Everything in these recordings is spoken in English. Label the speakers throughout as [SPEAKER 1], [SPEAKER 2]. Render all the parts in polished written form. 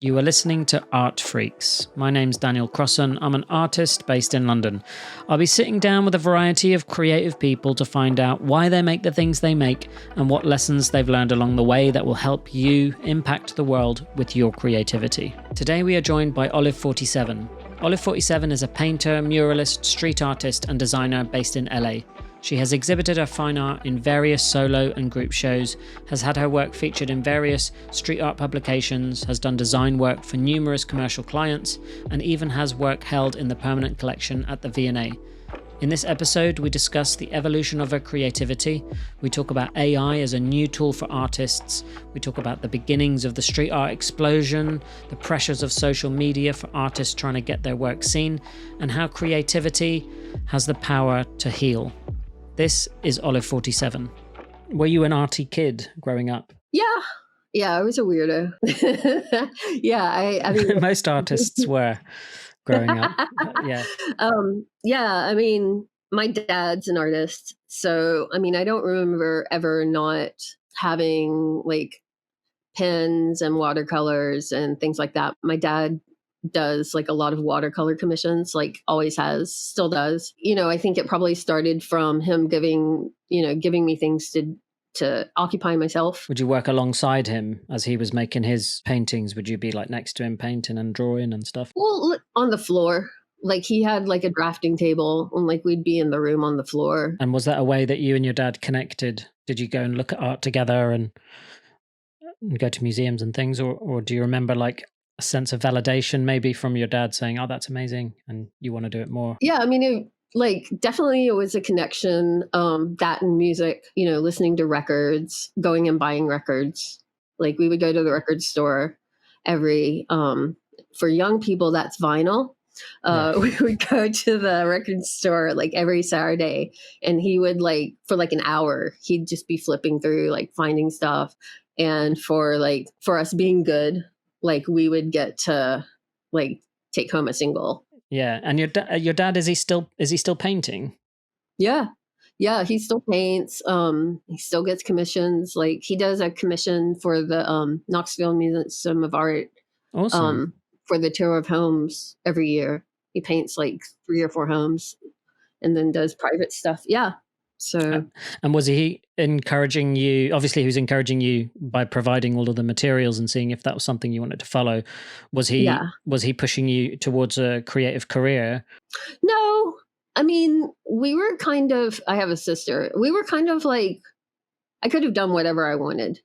[SPEAKER 1] You are listening to ArtFreaks. My name's Daniel Crossan. I'm an artist based in London. I'll be sitting down with a variety of creative people to find out why they make the things they make and what lessons they've learned along the way that will help you impact the world with your creativity. Today we are joined by Olive47. Olive47 is a painter, muralist, street artist and designer based in LA. She has exhibited her fine art in various solo and group shows, has had her work featured in various street art publications, has done design work for numerous commercial clients, and even has work held in the permanent collection at the V&A. In this episode, we discuss the evolution of her creativity. We talk about AI as a new tool for artists. We talk about the beginnings of the street art explosion, the pressures of social media for artists trying to get their work seen, and how creativity has the power to heal. This is Olive47. Were you an arty kid growing up?
[SPEAKER 2] Yeah, I was a weirdo. I mean,
[SPEAKER 1] Most artists were growing up.
[SPEAKER 2] I mean, my dad's an artist, so I mean, I don't remember ever not having like pens and watercolors and things like that. My dad does like a lot of watercolor commissions, like always has, still does. You know, I think it probably started from him giving me things to occupy myself.
[SPEAKER 1] Would you work alongside him as he was making his paintings? Would you be like next to him painting and drawing and stuff?
[SPEAKER 2] Well, on the floor. Like he had like a drafting table and like we'd be in the room on the floor.
[SPEAKER 1] And was that a way that you and your dad connected? Did you go and look at art together and go to museums and things? Or do you remember like a sense of validation maybe from your dad saying, oh, that's amazing and you want to do it more?
[SPEAKER 2] Yeah, I mean, definitely it was a connection, that and music, listening to records, going and buying records. Like we would go to the record store for young people, that's vinyl. We would go to the record store like every Saturday and he would like for like an hour, he'd just be flipping through, like finding stuff. And for us being good, like we would get to like take home a single.
[SPEAKER 1] Yeah. And your dad, is he still painting?
[SPEAKER 2] Yeah, he still paints. He still gets commissions. Like he does a commission for the Knoxville Museum of Art.
[SPEAKER 1] Awesome.
[SPEAKER 2] For the tour of homes every year. He paints like 3 or 4 homes and then does private stuff. Yeah. So,
[SPEAKER 1] and was he encouraging you? Obviously, he was encouraging you by providing all of the materials and seeing if that was something you wanted to follow. Was he pushing you towards a creative career?
[SPEAKER 2] No, I mean, I have a sister. We were kind of like, I could have done whatever I wanted.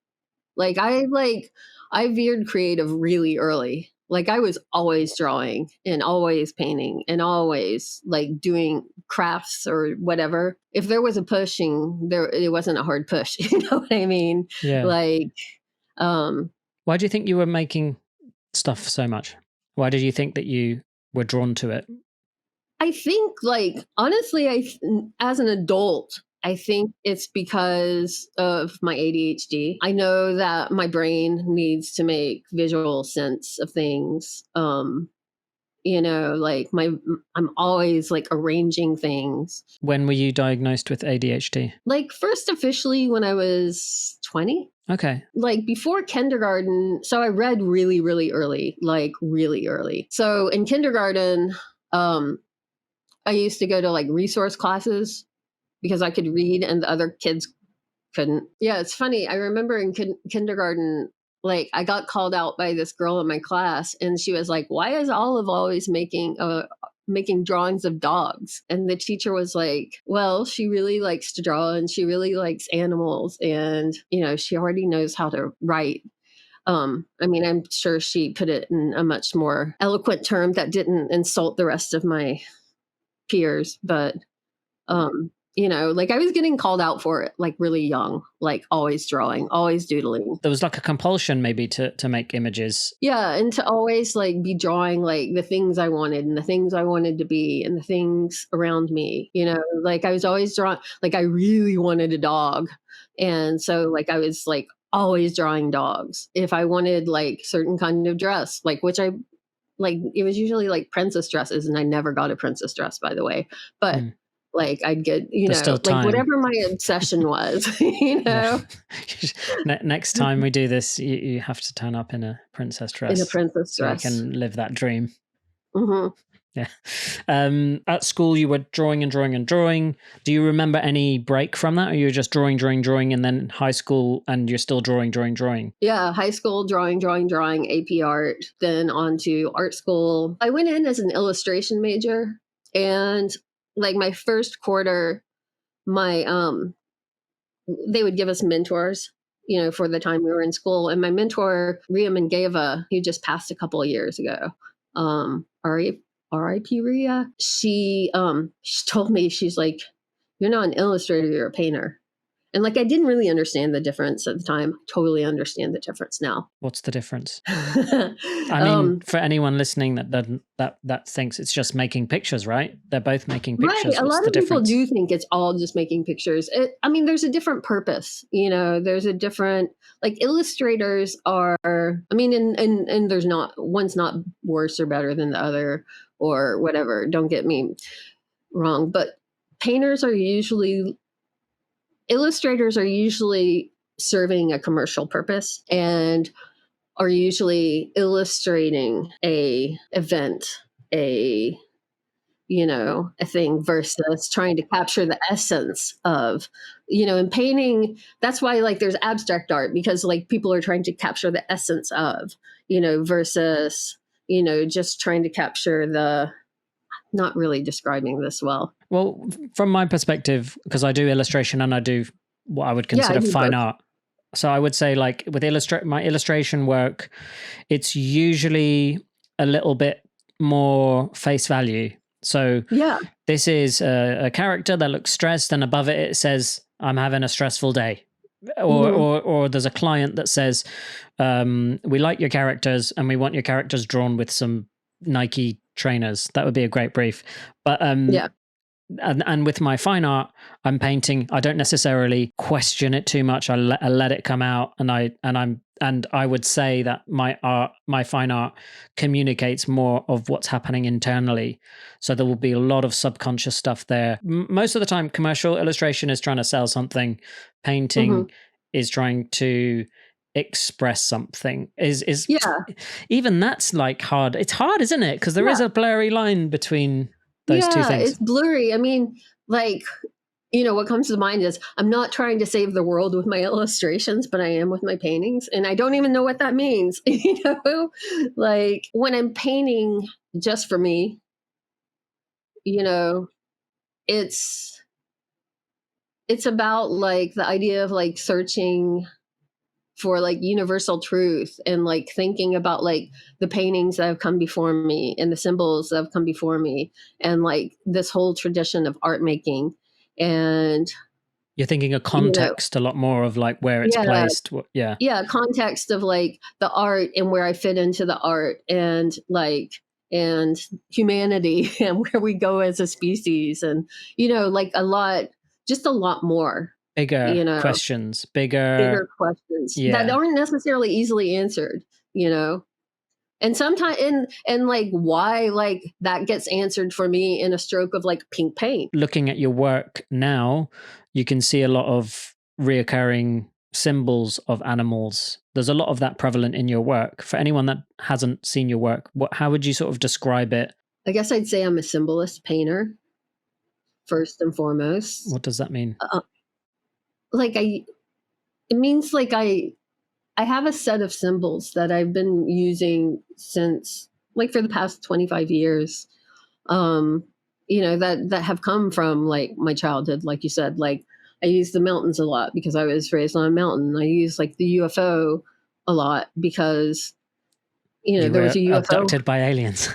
[SPEAKER 2] I veered creative really early. Like I was always drawing and always painting and always like doing crafts or whatever. If there was a pushing, it wasn't a hard push. You know what I mean?
[SPEAKER 1] Yeah. Why do you think you were making stuff so much? Why did you think that you were drawn to it?
[SPEAKER 2] I think honestly, as an adult, I think it's because of my ADHD. I know that my brain needs to make visual sense of things. I'm always like arranging things.
[SPEAKER 1] When were you diagnosed with ADHD?
[SPEAKER 2] Like first officially when I was 20.
[SPEAKER 1] Okay.
[SPEAKER 2] Like before kindergarten. So I read really, really early, like really early. So in kindergarten, I used to go to like resource classes because I could read and the other kids couldn't. Yeah, it's funny. I remember in kindergarten, like I got called out by this girl in my class and she was like, why is Olive always making drawings of dogs? And the teacher was like, well, she really likes to draw and she really likes animals and, she already knows how to write. I mean, I'm sure she put it in a much more eloquent term that didn't insult the rest of my peers, but I was getting called out for it, like really young, like always drawing, always doodling.
[SPEAKER 1] There was like a compulsion maybe to make images.
[SPEAKER 2] Yeah. And to always like be drawing like the things I wanted and the things I wanted to be and the things around me, like I was always drawing, like I really wanted a dog. And so like I was like always drawing dogs. If I wanted like certain kind of dress, like which I like, it was usually like princess dresses and I never got a princess dress, by the way. But Like I'd get,
[SPEAKER 1] There's still
[SPEAKER 2] like
[SPEAKER 1] time.
[SPEAKER 2] whatever my obsession was,
[SPEAKER 1] Next time we do this, you have to turn up in a princess dress.
[SPEAKER 2] In a princess dress.
[SPEAKER 1] So you can live that dream.
[SPEAKER 2] Mm-hmm.
[SPEAKER 1] Yeah. At school, you were drawing and drawing and drawing. Do you remember any break from that? Or you were just drawing, and then high school and you're still drawing?
[SPEAKER 2] Yeah, high school, drawing, AP art, then on to art school. I went in as an illustration major, and like my first quarter, my they would give us mentors, for the time we were in school. And my mentor, Ria Mangeva, who just passed a couple of years ago, R.I.P. Ria, she told me, she's like, "You're not an illustrator, you're a painter." And like, I didn't really understand the difference at the time. Totally understand the difference now.
[SPEAKER 1] What's the difference? I mean, for anyone listening that thinks it's just making pictures, right? They're both making pictures.
[SPEAKER 2] Right. A lot of people do think it's all just making pictures. There's a different purpose. There's a different, like, illustrators are, and there's not, one's not worse or better than the other or whatever. Don't get me wrong. But illustrators are usually serving a commercial purpose and are usually illustrating a event, a thing, versus trying to capture the essence of, in painting. That's why, like, there's abstract art, because like people are trying to capture the essence of, versus, just trying to capture not really describing this well.
[SPEAKER 1] Well, from my perspective, because I do illustration and I do what I would consider fine art. So I would say, like, with my illustration work, it's usually a little bit more face value. So this is a character that looks stressed, and above it says, "I'm having a stressful day." Or there's a client that says, "We like your characters and we want your characters drawn with some Nike trainers." That would be a great brief. But and with my fine art, I'm painting. I don't necessarily question it too much. I let it come out, and I would say that my fine art communicates more of what's happening internally. So there will be a lot of subconscious stuff there. Most of the time, commercial illustration is trying to sell something. Painting is trying to express something. Even that's like hard. It's hard, isn't it? Because there is a blurry line between those two things.
[SPEAKER 2] It's blurry. What comes to mind is, I'm not trying to save the world with my illustrations, but I am with my paintings. And I don't even know what that means. Like, when I'm painting just for me, it's about, like, the idea of, like, searching for, like, universal truth, and, like, thinking about, like, the paintings that have come before me and the symbols that have come before me, and, like, this whole tradition of art making. And
[SPEAKER 1] you're thinking of context a lot more, of like where it's placed.
[SPEAKER 2] Context of, like, the art and where I fit into the art, and, like, and humanity and where we go as a species, and like, a lot more bigger
[SPEAKER 1] questions,
[SPEAKER 2] bigger questions that aren't necessarily easily answered, and sometimes, and like, why, like, that gets answered for me in a stroke of, like, pink paint.
[SPEAKER 1] Looking at your work now, you can see a lot of reoccurring symbols of animals. There's a lot of that prevalent in your work. For anyone that hasn't seen your work, how would you sort of describe it?
[SPEAKER 2] I guess I'd say I'm a symbolist painter, first and foremost.
[SPEAKER 1] What does that mean?
[SPEAKER 2] It means, like, I have a set of symbols that I've been using since, like, for the past 25 years, that have come from, like, my childhood. Like you said, like, I use the mountains a lot because I was raised on a mountain. I use, like, the UFO a lot because, there was a UFO.
[SPEAKER 1] Abducted by aliens.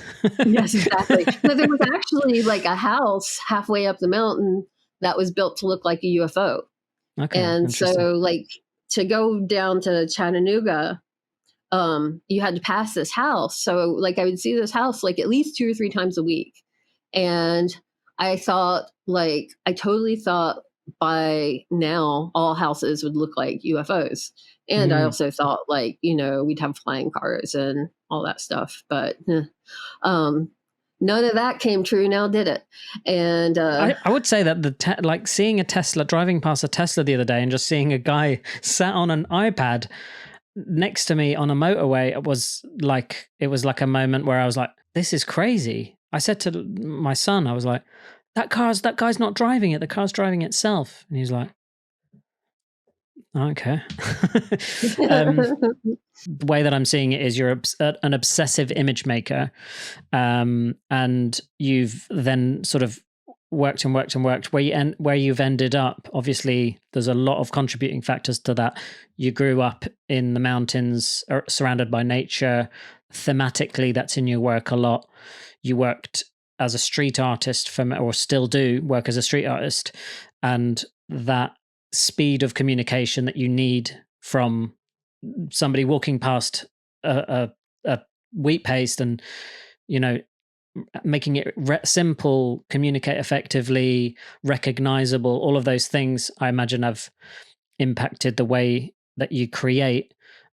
[SPEAKER 2] Yes, exactly. But there was actually, like, a house halfway up the mountain that was built to look like a UFO.
[SPEAKER 1] Okay,
[SPEAKER 2] and so, like, to go down to Chattanooga, you had to pass this house. So, like, I would see this house, like, at least 2 or 3 times a week. And I totally thought by now all houses would look like UFOs. And I also thought, like, we'd have flying cars and all that stuff. But None of that came true now, did it? And
[SPEAKER 1] I would say that like seeing a Tesla, driving past a Tesla the other day and just seeing a guy sat on an iPad next to me on a motorway, it was like a moment where I was like, this is crazy. I said to my son, I was like, that guy's not driving it, the car's driving itself. And he's like, okay. The way that I'm seeing it is you're an obsessive image maker, and you've then sort of worked and worked and worked where you've ended up. Obviously, there's a lot of contributing factors to that. You grew up in the mountains, surrounded by nature. Thematically, that's in your work a lot. You worked as a street artist or still do work as a street artist, and that speed of communication that you need from somebody walking past a wheat paste, and making it simple, communicate effectively, recognizable, all of those things I imagine have impacted the way that you create.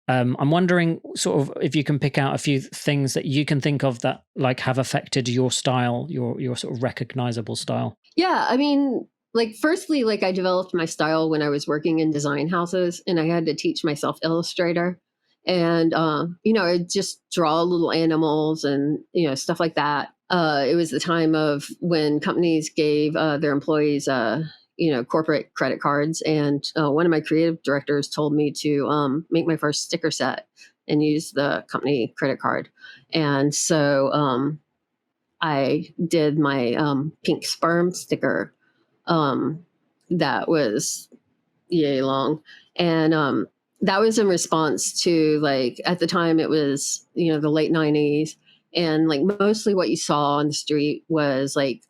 [SPEAKER 1] I'm wondering sort of if you can pick out a few things that you can think of that like have affected your style, your sort of recognizable style.
[SPEAKER 2] Yeah, I mean, like, firstly, like, I developed my style when I was working in design houses, and I had to teach myself Illustrator. And, I just draw little animals and, stuff like that. It was the time of when companies gave their employees, corporate credit cards. And one of my creative directors told me to make my first sticker set and use the company credit card. And so I did my pink sperm sticker that was yay long. And that was in response to, like, at the time it was, the late 90s. And like mostly what you saw on the street was like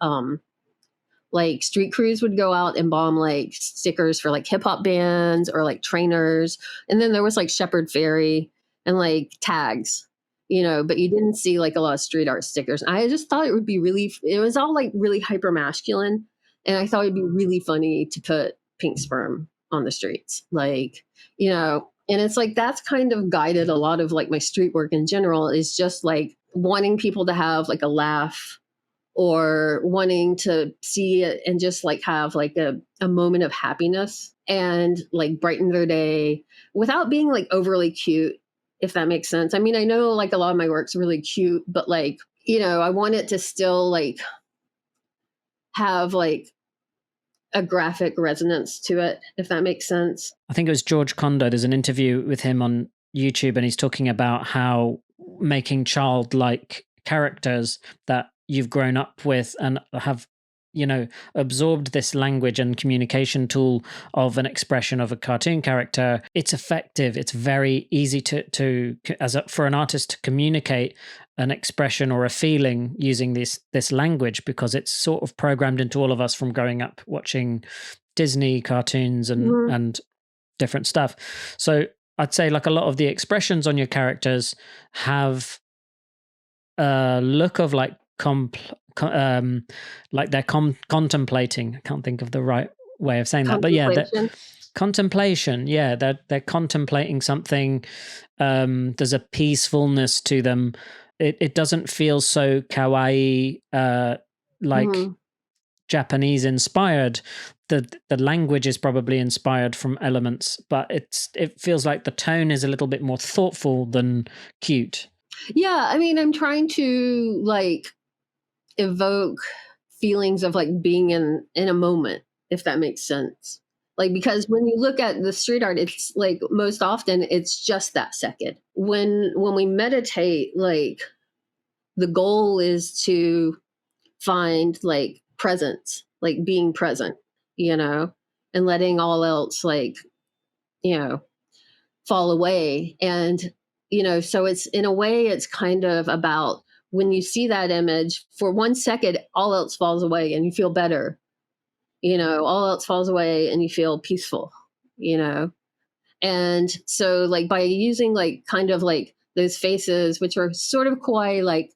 [SPEAKER 2] street crews would go out and bomb like stickers for like hip hop bands or like trainers. And then there was like Shepherd Ferry and like tags, but you didn't see like a lot of street art stickers. I just thought it was all like really hyper masculine. And I thought it'd be really funny to put pink sperm on the streets. Like, and it's like that's kind of guided a lot of like my street work in general, is just like wanting people to have like a laugh, or wanting to see it and just like have like a moment of happiness and like brighten their day without being like overly cute, if that makes sense. I mean, I know like a lot of my work's really cute, but like, I want it to still like have like a graphic resonance to it, if that makes sense.
[SPEAKER 1] I think it was George Condo. There's an interview with him on YouTube, and he's talking about how making childlike characters that you've grown up with and have absorbed this language and communication tool of an expression of a cartoon character. It's effective. It's very easy for an artist to communicate an expression or a feeling using this language, because it's sort of programmed into all of us from growing up watching Disney cartoons and different stuff. So I'd say like a lot of the expressions on your characters have a look of like like they're contemplating. I can't think of the right way of saying that, but yeah, contemplation. Yeah, they're contemplating something. There's a peacefulness to them. It doesn't feel so kawaii, like Japanese inspired. The language is probably inspired from elements, but it feels like the tone is a little bit more thoughtful than cute.
[SPEAKER 2] Yeah, I mean, I'm trying to like evoke feelings of like being in a moment, if that makes sense. Like, because when you look at the street art, it's like most often it's just that second. When we meditate, like the goal is to find like presence, like being present, and letting all else like, fall away. And, so it's in a way, it's kind of about when you see that image for 1 second, all else falls away and you feel better. All else falls away and you feel peaceful, And so like by using like kind of like those faces, which are sort of kawaii, like,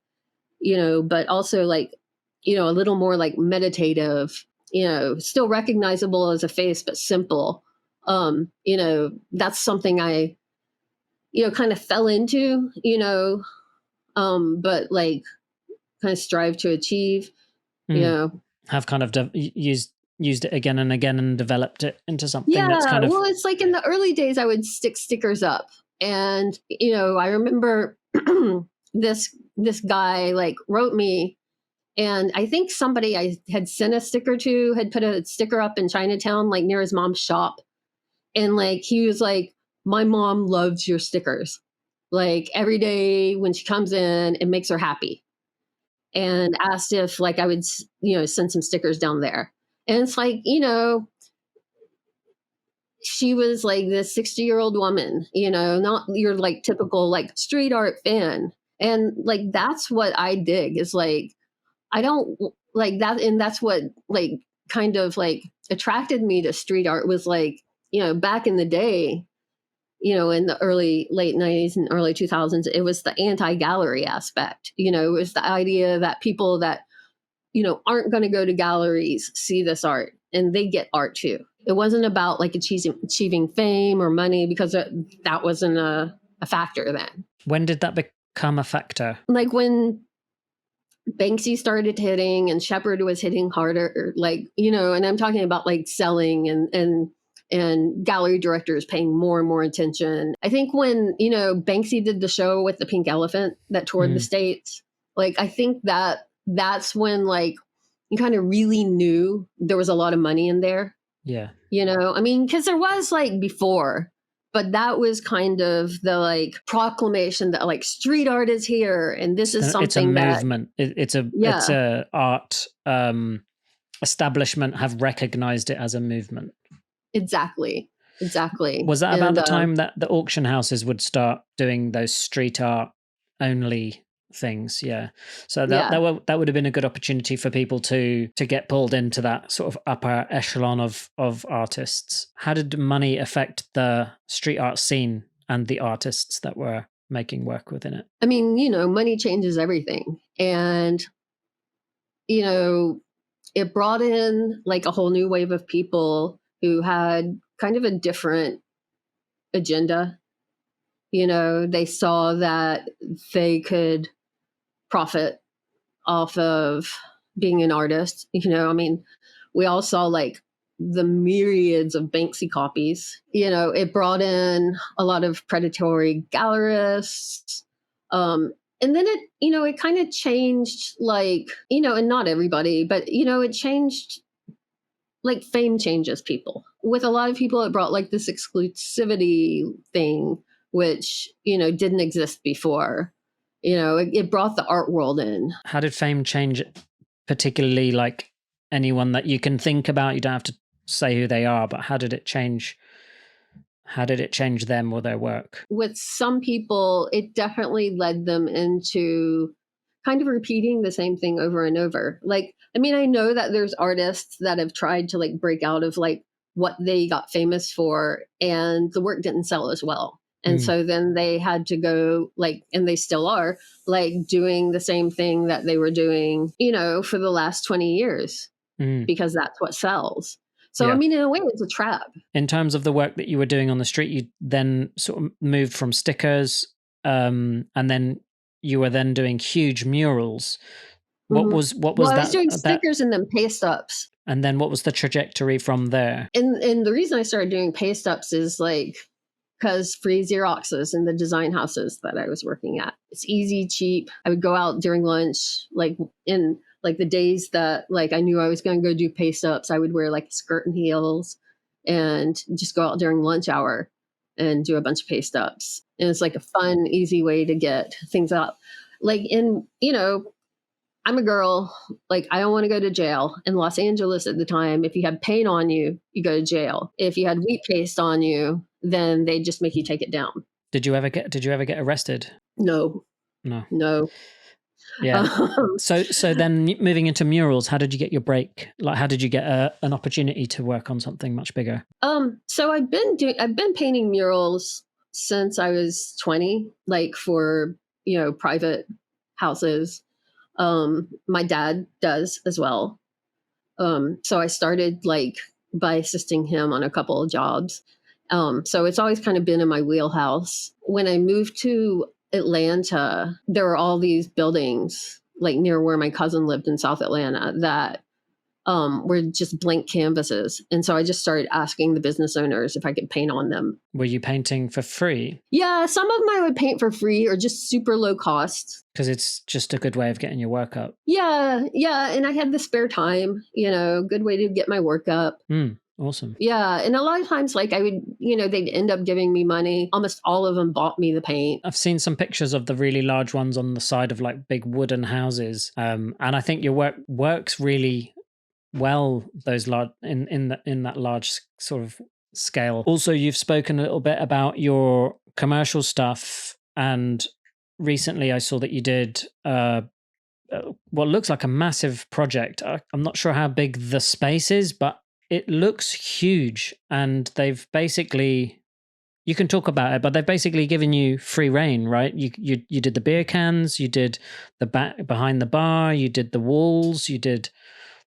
[SPEAKER 2] but also like, a little more like meditative, still recognizable as a face, but simple. That's something I, kind of fell into, but like kind of strive to achieve,
[SPEAKER 1] have kind of used it again and again and developed it into something that's
[SPEAKER 2] Yeah,
[SPEAKER 1] kind of...
[SPEAKER 2] well, it's like in the early days, I would stick stickers up, and I remember this guy like wrote me, and I think somebody I had sent a sticker to had put a sticker up in Chinatown, like near his mom's shop, and like he was like, "My mom loves your stickers. Like every day when she comes in, it makes her happy." And asked if like I would send some stickers down there, and it's like she was like this 60-year-old woman, not your like typical like street art fan. And like that's what I dig is like I don't like that, and that's what like kind of like attracted me to street art was like back in the day, in the late 90s and early 2000s, it was the anti-gallery aspect. It was the idea that people that aren't going to go to galleries see this art and they get art too. It wasn't about like achieving fame or money, because that wasn't a factor then.
[SPEAKER 1] When did that become a factor?
[SPEAKER 2] Like when Banksy started hitting and Shepard was hitting harder, like, and I'm talking about like selling and gallery directors paying more and more attention. I think when, Banksy did the show with the pink elephant that toured the States, like, I think that's when like you kind of really knew there was a lot of money in there.
[SPEAKER 1] Yeah.
[SPEAKER 2] I mean, because there was like before, but that was kind of the like proclamation that like street art is here, and this is something. It's a
[SPEAKER 1] movement. It's a art establishment have recognized it as a movement.
[SPEAKER 2] Exactly.
[SPEAKER 1] Was that about the time that the auction houses would start doing those street art only things? Yeah. So that would have been a good opportunity for people to get pulled into that sort of upper echelon of artists. How did money affect the street art scene and the artists that were making work within it?
[SPEAKER 2] I mean, money changes everything. And, it brought in like a whole new wave of people who had kind of a different agenda. They saw that they could profit off of being an artist. I mean, we all saw like the myriads of Banksy copies. It brought in a lot of predatory gallerists. And then it kind of changed, like, and not everybody, but, it changed, like fame changes people. With a lot of people, it brought like this exclusivity thing, which, didn't exist before. It brought the art world in.
[SPEAKER 1] How did fame change it? Particularly like anyone that you can think about? You don't have to say who they are, but how did it change? How did it change them or their work?
[SPEAKER 2] With some people, it definitely led them into kind of repeating the same thing over and over. Like, I mean, I know that there's artists that have tried to like break out of like what they got famous for, and the work didn't sell as well. And so then they had to go like, and they still are like doing the same thing that they were doing, for the last 20 years, because that's what sells. So, yeah. I mean, in a way, it's a trap. In
[SPEAKER 1] terms of the work that you were doing on the street, you then sort of moved from stickers, and then you were then doing huge murals. What was that?
[SPEAKER 2] I was doing stickers and then paste ups.
[SPEAKER 1] And then what was the trajectory from there?
[SPEAKER 2] And the reason I started doing paste ups is like, because free Xeroxes in the design houses that I was working at. It's easy, cheap. I would go out during lunch, like in like the days that like I knew I was going to go do paste ups, I would wear like a skirt and heels and just go out during lunch hour and do a bunch of paste ups. And it's like a fun, easy way to get things out. Like I'm a girl, like I don't want to go to jail. In Los Angeles at the time, if you had paint on you, you go to jail. If you had wheat paste on you, then they just make you take it down.
[SPEAKER 1] Did you ever get arrested?
[SPEAKER 2] No.
[SPEAKER 1] Yeah. So then moving into murals, how did you get your break? Like, how did you get an opportunity to work on something much bigger?
[SPEAKER 2] So I've been painting murals since I was 20, like for, private houses. My dad does as well. So I started like by assisting him on a couple of jobs. So it's always kind of been in my wheelhouse. When I moved to Atlanta, there were all these buildings like near where my cousin lived in South Atlanta that were just blank canvases. And so I just started asking the business owners if I could paint on them.
[SPEAKER 1] Were you painting for free?
[SPEAKER 2] Yeah, some of them I would paint for free or just super low cost.
[SPEAKER 1] Because it's just a good way of getting your work up.
[SPEAKER 2] Yeah. And I had the spare time, good way to get my work up.
[SPEAKER 1] Awesome.
[SPEAKER 2] Yeah. And a lot of times, like I would, they'd end up giving me money. Almost all of them bought me the paint.
[SPEAKER 1] I've seen some pictures of the really large ones on the side of like big wooden houses. And I think your work works really well, those large in that large sort of scale. Also, you've spoken a little bit about your commercial stuff, and recently I saw that you did what looks like a massive project. I'm not sure how big the space is, but it looks huge, and they've basically, you can talk about it, but they've basically given you free reign, right? You did the beer cans, you did the back behind the bar, you did the walls, you did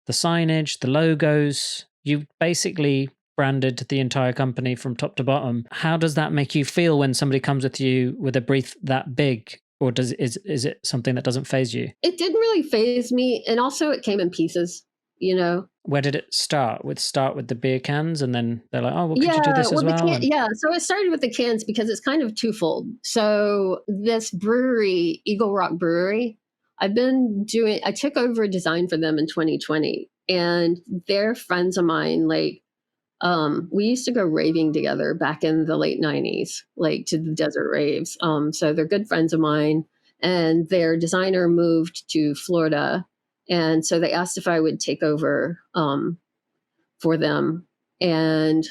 [SPEAKER 1] the signage, the logos. You basically branded the entire company from top to bottom. How does that make you feel when somebody comes with you with a brief that big? Or is it something that doesn't faze you?
[SPEAKER 2] It didn't really faze me. And also it came in pieces,
[SPEAKER 1] Where did it start? Start with the beer cans, and then they're like, oh, well, could you do this as well?
[SPEAKER 2] So it started with the cans because it's kind of twofold. So this brewery, Eagle Rock Brewery, I took over design for them in 2020, and they're friends of mine. Like, we used to go raving together back in the late 90s, like to the desert raves. So they're good friends of mine, and their designer moved to Florida. And so they asked if I would take over for them. And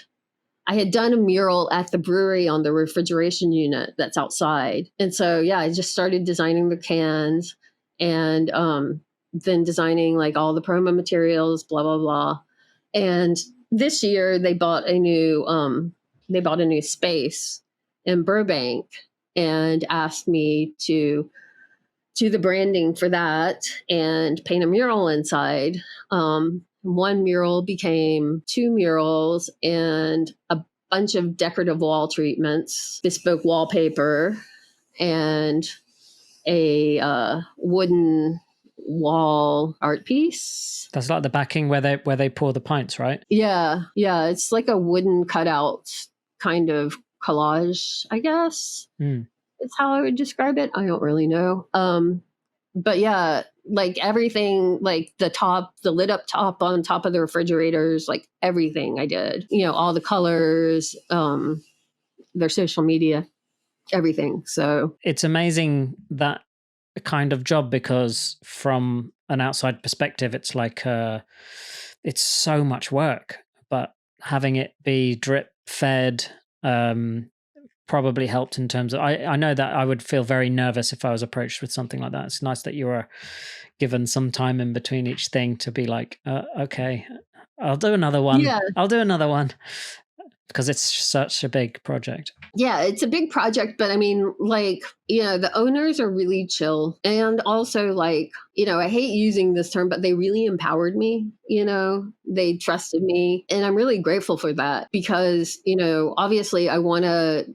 [SPEAKER 2] I had done a mural at the brewery on the refrigeration unit that's outside. And so, I just started designing the cans and then designing like all the promo materials, blah, blah, blah. And this year they bought a new space in Burbank and asked me to do the branding for that and paint a mural inside. One mural became 2 murals and a bunch of decorative wall treatments, bespoke wallpaper, and a wooden wall art piece.
[SPEAKER 1] That's like the backing where they pour the pints, right?
[SPEAKER 2] Yeah. It's like a wooden cutout kind of collage, I guess. It's how I would describe it. I don't really know. But yeah, like everything, like the lit up top on top of the refrigerators, like everything I did, all the colors, their social media, everything. So
[SPEAKER 1] it's amazing that kind of job, because from an outside perspective, it's like it's so much work, but having it be drip fed probably helped in terms of, I know that I would feel very nervous if I was approached with something like that. It's nice that you were given some time in between each thing to be like, okay, I'll do another one.
[SPEAKER 2] Yeah.
[SPEAKER 1] I'll do another one, because it's such a big project.
[SPEAKER 2] Yeah, it's a big project, but I mean, like, the owners are really chill. And also, like, I hate using this term, but they really empowered me, they trusted me. And I'm really grateful for that because, obviously I want to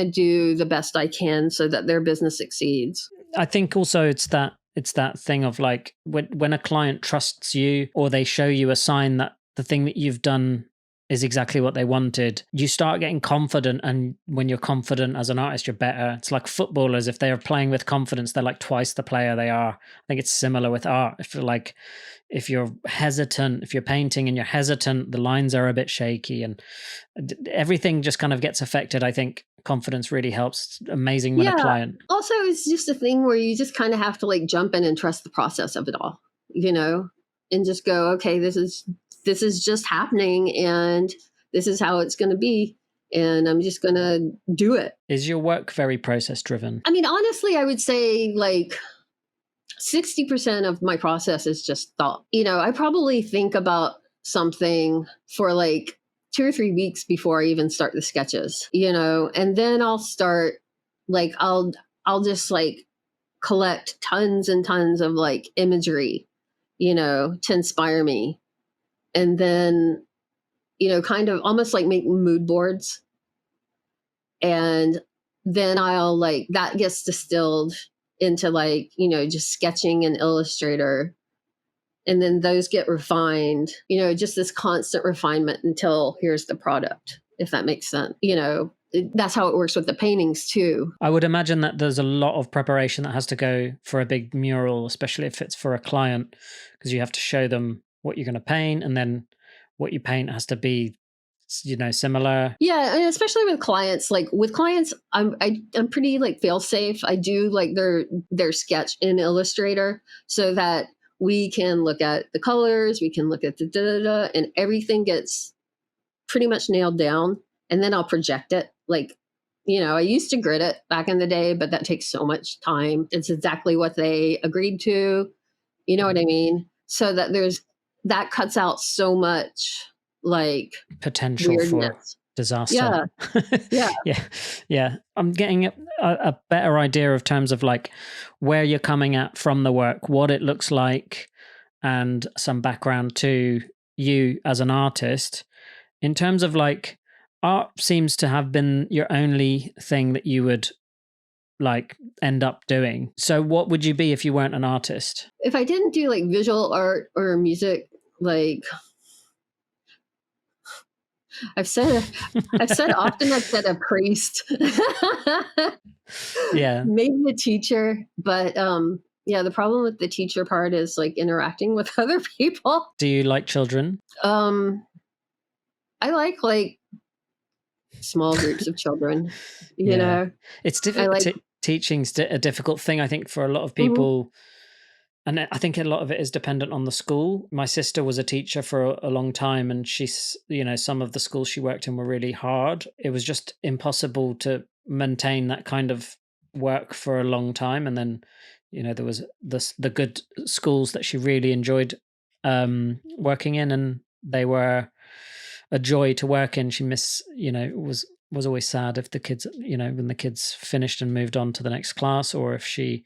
[SPEAKER 2] do the best I can so that their business succeeds.
[SPEAKER 1] I think also it's that thing of like when a client trusts you, or they show you a sign that the thing that you've done is exactly what they wanted, you start getting confident. And when you're confident as an artist, you're better. It's like footballers. If they are playing with confidence, they're like twice the player they are. I think it's similar with art. If you're hesitant, if you're painting and you're hesitant, the lines are a bit shaky and everything just kind of gets affected. I think confidence really helps. It's amazing when a client.
[SPEAKER 2] Also, it's just a thing where you just kind of have to like jump in and trust the process of it all, and just go, okay, this is just happening and this is how it's going to be. And I'm just going to do it.
[SPEAKER 1] Is your work very process driven?
[SPEAKER 2] I mean, honestly, I would say like 60% of my process is just thought. I probably think about something for like 2 or 3 weeks before I even start the sketches, and then I'll start like, I'll just like collect tons and tons of like imagery, to inspire me. And then, kind of almost like make mood boards. And then I'll like, that gets distilled into like, just sketching in Illustrator. And then those get refined, just this constant refinement until here's the product, if that makes sense. That's how it works with the paintings too.
[SPEAKER 1] I would imagine that there's a lot of preparation that has to go for a big mural, especially if it's for a client, because you have to show them what you're going to paint, and then what you paint has to be, similar.
[SPEAKER 2] Yeah, and especially with clients. Like with clients, I'm pretty like fail safe. I do like their sketch in Illustrator so that we can look at the colors, we can look at the and everything gets pretty much nailed down. And then I'll project it. Like, I used to grid it back in the day, but that takes so much time. It's exactly what they agreed to. You know what I mean? So that that cuts out so much like
[SPEAKER 1] potential
[SPEAKER 2] weirdness.
[SPEAKER 1] for disaster.
[SPEAKER 2] Yeah.
[SPEAKER 1] Yeah. I'm getting a better idea of terms of like where you're coming at from the work, what it looks like, and some background to you as an artist. In terms of like, art seems to have been your only thing that you would like end up doing. So what would you be if you weren't an artist?
[SPEAKER 2] If I didn't do like visual art or music, like I've said often a priest.
[SPEAKER 1] Yeah.
[SPEAKER 2] Maybe a teacher, but yeah, the problem with the teacher part is like interacting with other people.
[SPEAKER 1] Do you like children?
[SPEAKER 2] I like small groups of children, you know.
[SPEAKER 1] It's difficult. Teaching's a difficult thing, I think, for a lot of people. Mm-hmm. And I think a lot of it is dependent on the school. My sister was a teacher for a long time, and she's, some of the schools she worked in were really hard. It was just impossible to maintain that kind of work for a long time. And then, there was the good schools that she really enjoyed working in, and they were a joy to work in. She was always sad if the kids, when the kids finished and moved on to the next class, or if she,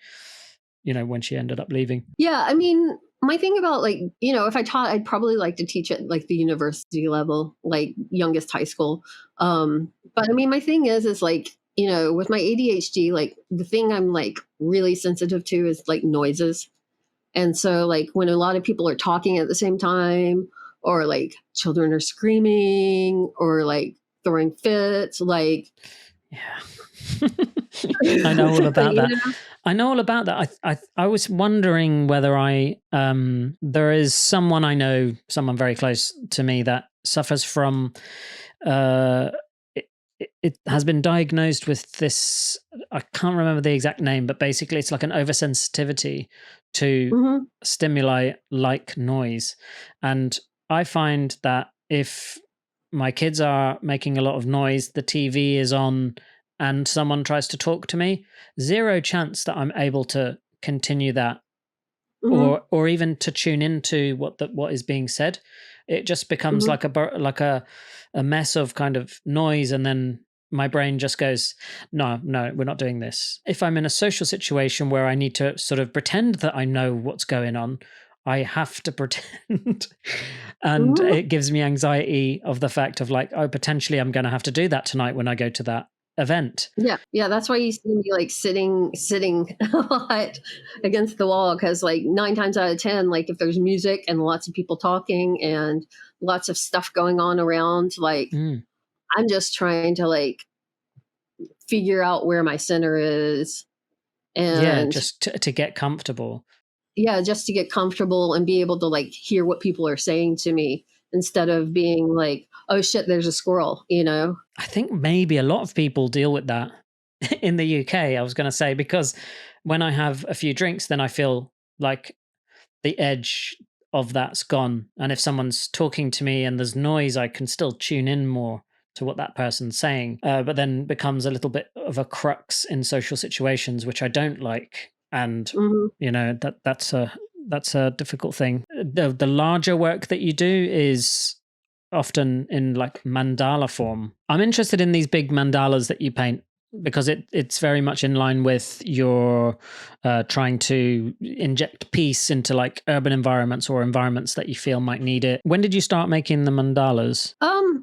[SPEAKER 1] when she ended up leaving.
[SPEAKER 2] Yeah. I mean, my thing about like, if I taught, I'd probably like to teach at like the university level, like youngest high school. But I mean, my thing is like, with my ADHD, like the thing I'm like really sensitive to is like noises. And so like when a lot of people are talking at the same time, or like children are screaming, or like throwing fits, like,
[SPEAKER 1] yeah. I know all about that. I know all about that. I was wondering whether there is someone I know, someone very close to me, that suffers from it has been diagnosed with this, I can't remember the exact name, but basically it's like an oversensitivity to stimuli like noise. And I find that if my kids are making a lot of noise, the TV is on, and someone tries to talk to me, zero chance that I'm able to continue that, or even to tune into what is being said. It just becomes like a mess of kind of noise, and then my brain just goes, no, we're not doing this. If I'm in a social situation where I need to sort of pretend that I know what's going on, I have to pretend. And it gives me anxiety of the fact of like, oh, potentially I'm going to have to do that tonight when I go to that event.
[SPEAKER 2] Yeah, that's why you see me like sitting a lot against the wall, because like 9 times out of 10, like if there's music and lots of people talking and lots of stuff going on around, like I'm just trying to like figure out where my center is, and
[SPEAKER 1] just to get comfortable.
[SPEAKER 2] Yeah, just to get comfortable and be able to like hear what people are saying to me, instead of being like, oh shit, there's a squirrel,
[SPEAKER 1] I think maybe a lot of people deal with that in the UK, I was going to say, because when I have a few drinks, then I feel like the edge of that's gone. And if someone's talking to me and there's noise, I can still tune in more to what that person's saying, but then becomes a little bit of a crux in social situations, which I don't like. And, that's a difficult thing. The larger work that you do is often in like mandala form. I'm interested in these big mandalas that you paint, because it's very much in line with your trying to inject peace into like urban environments or environments that you feel might need it. When did you start making the mandalas?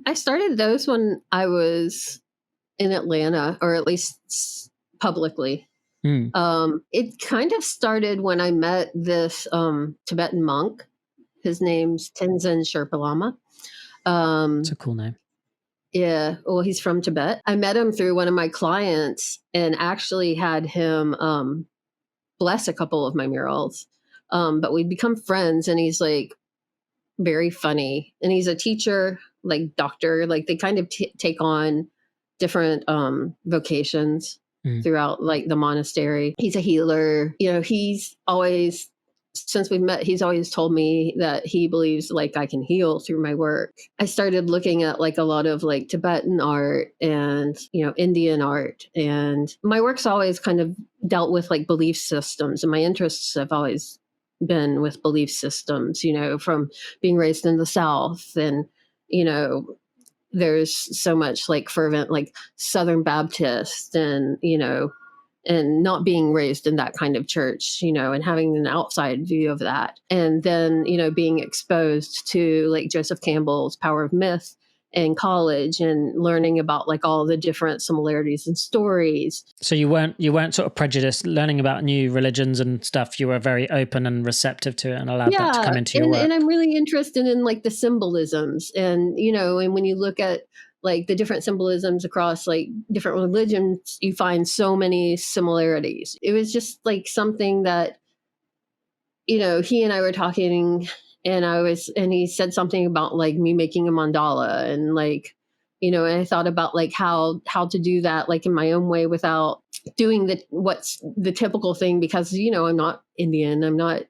[SPEAKER 2] I started those when I was in Atlanta, or at least publicly.
[SPEAKER 1] Mm.
[SPEAKER 2] It kind of started when I met this Tibetan monk. His name's Tenzin Sherpa Lama.
[SPEAKER 1] It's a cool name.
[SPEAKER 2] Yeah, well, he's from Tibet. I met him through one of my clients and actually had him bless a couple of my murals. But we'd become friends, and he's like very funny, and he's a teacher, like doctor. Like they kind of take on different vocations throughout like the monastery. He's a healer. You know, he's always, since we've met, he's always told me that he believes like I can heal through my work. I started looking at like a lot of like Tibetan art and, you know, Indian art, and my work's always kind of dealt with like belief systems, and my interests have always been with belief systems, you know, from being raised in the South. And, you know, there's so much like fervent like Southern Baptist, and, you know, and not being raised in that kind of church, you know, and having an outside view of that. And then, you know, being exposed to like Joseph Campbell's Power of Myth in college and learning about like all the different similarities and stories.
[SPEAKER 1] So you weren't sort of prejudiced learning about new religions and stuff. You were very open and receptive to it and allowed that to come into your work.
[SPEAKER 2] And I'm really interested in like the symbolisms, and, you know, and when you look at like the different symbolisms across like different religions, you find so many similarities. It was just like something that, you know, he and I were talking, and he said something about like me making a mandala, and like, you know, and I thought about like how to do that like in my own way without doing what's the typical thing, because, you know, I'm not Indian, I'm not,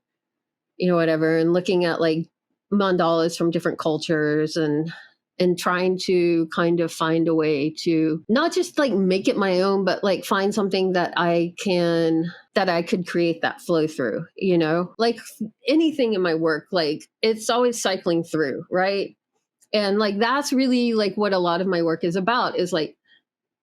[SPEAKER 2] you know, whatever, and looking at like mandalas from different cultures, and trying to kind of find a way to not just like make it my own, but like find something that I could create that flow through, you know, like anything in my work, like it's always cycling through, right? And like that's really like what a lot of my work is about, is like,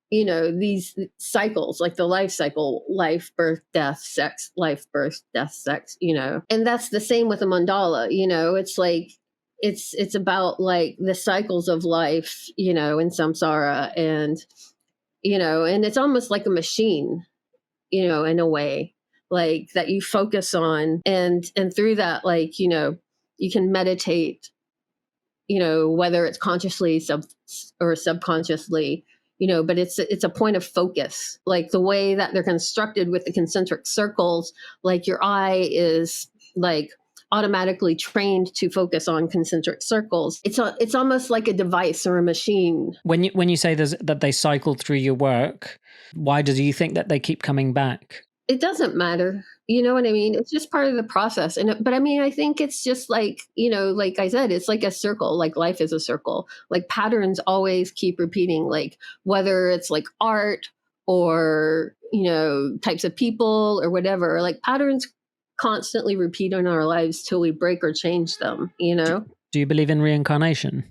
[SPEAKER 2] you know, these cycles, like the life cycle, life, birth, death, sex, life, birth, death, sex, you know. And that's the same with a mandala, you know. It's like it's about like the cycles of life, you know, in samsara, and, you know, and it's almost like a machine, you know, in a way, like that you focus on, and through that, like, you know, you can meditate, you know, whether it's consciously or subconsciously, you know, but it's a point of focus, like the way that they're constructed with the concentric circles, like your eye is like automatically trained to focus on concentric circles. It's almost like a device or a machine.
[SPEAKER 1] When you say that they cycle through your work, why do you think that they keep coming back?
[SPEAKER 2] It doesn't matter. You know what I mean? It's just part of the process. But I mean, I think it's just like, you know, like I said, it's like a circle, like life is a circle. Like patterns always keep repeating, like whether it's like art or, you know, types of people or whatever, like patterns constantly repeat in our lives till we break or change them, you know?
[SPEAKER 1] Do you believe in reincarnation?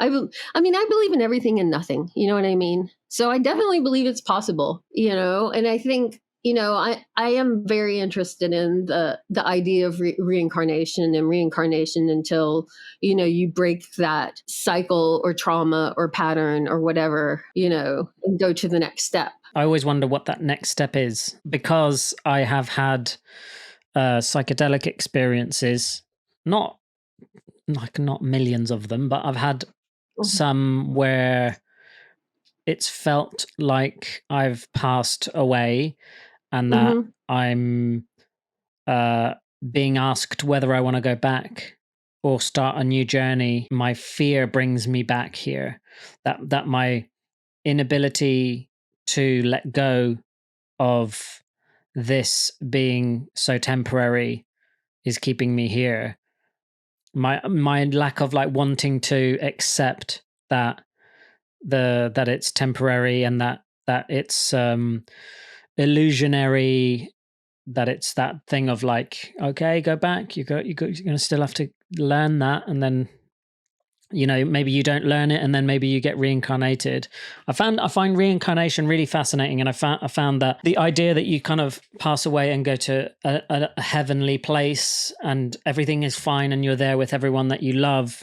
[SPEAKER 2] I mean, I believe in everything and nothing. You know what I mean? So I definitely believe it's possible, you know, and I think, you know, I am very interested in the idea of reincarnation until, you know, you break that cycle or trauma or pattern or whatever, you know, and go to the next step.
[SPEAKER 1] I always wonder what that next step is, because I have had psychedelic experiences, not millions of them, but I've had some where it's felt like I've passed away, and that I'm being asked whether I want to go back or start a new journey. My fear brings me back here. That my inability to let go of this being so temporary is keeping me here. My lack of like wanting to accept that that it's temporary, and that it's illusionary, that it's that thing of like, okay, go back, you're going to still have to learn that, and then, you know, maybe you don't learn it, and then maybe you get reincarnated. I find reincarnation really fascinating, and I found that the idea that you kind of pass away and go to a heavenly place and everything is fine and you're there with everyone that you love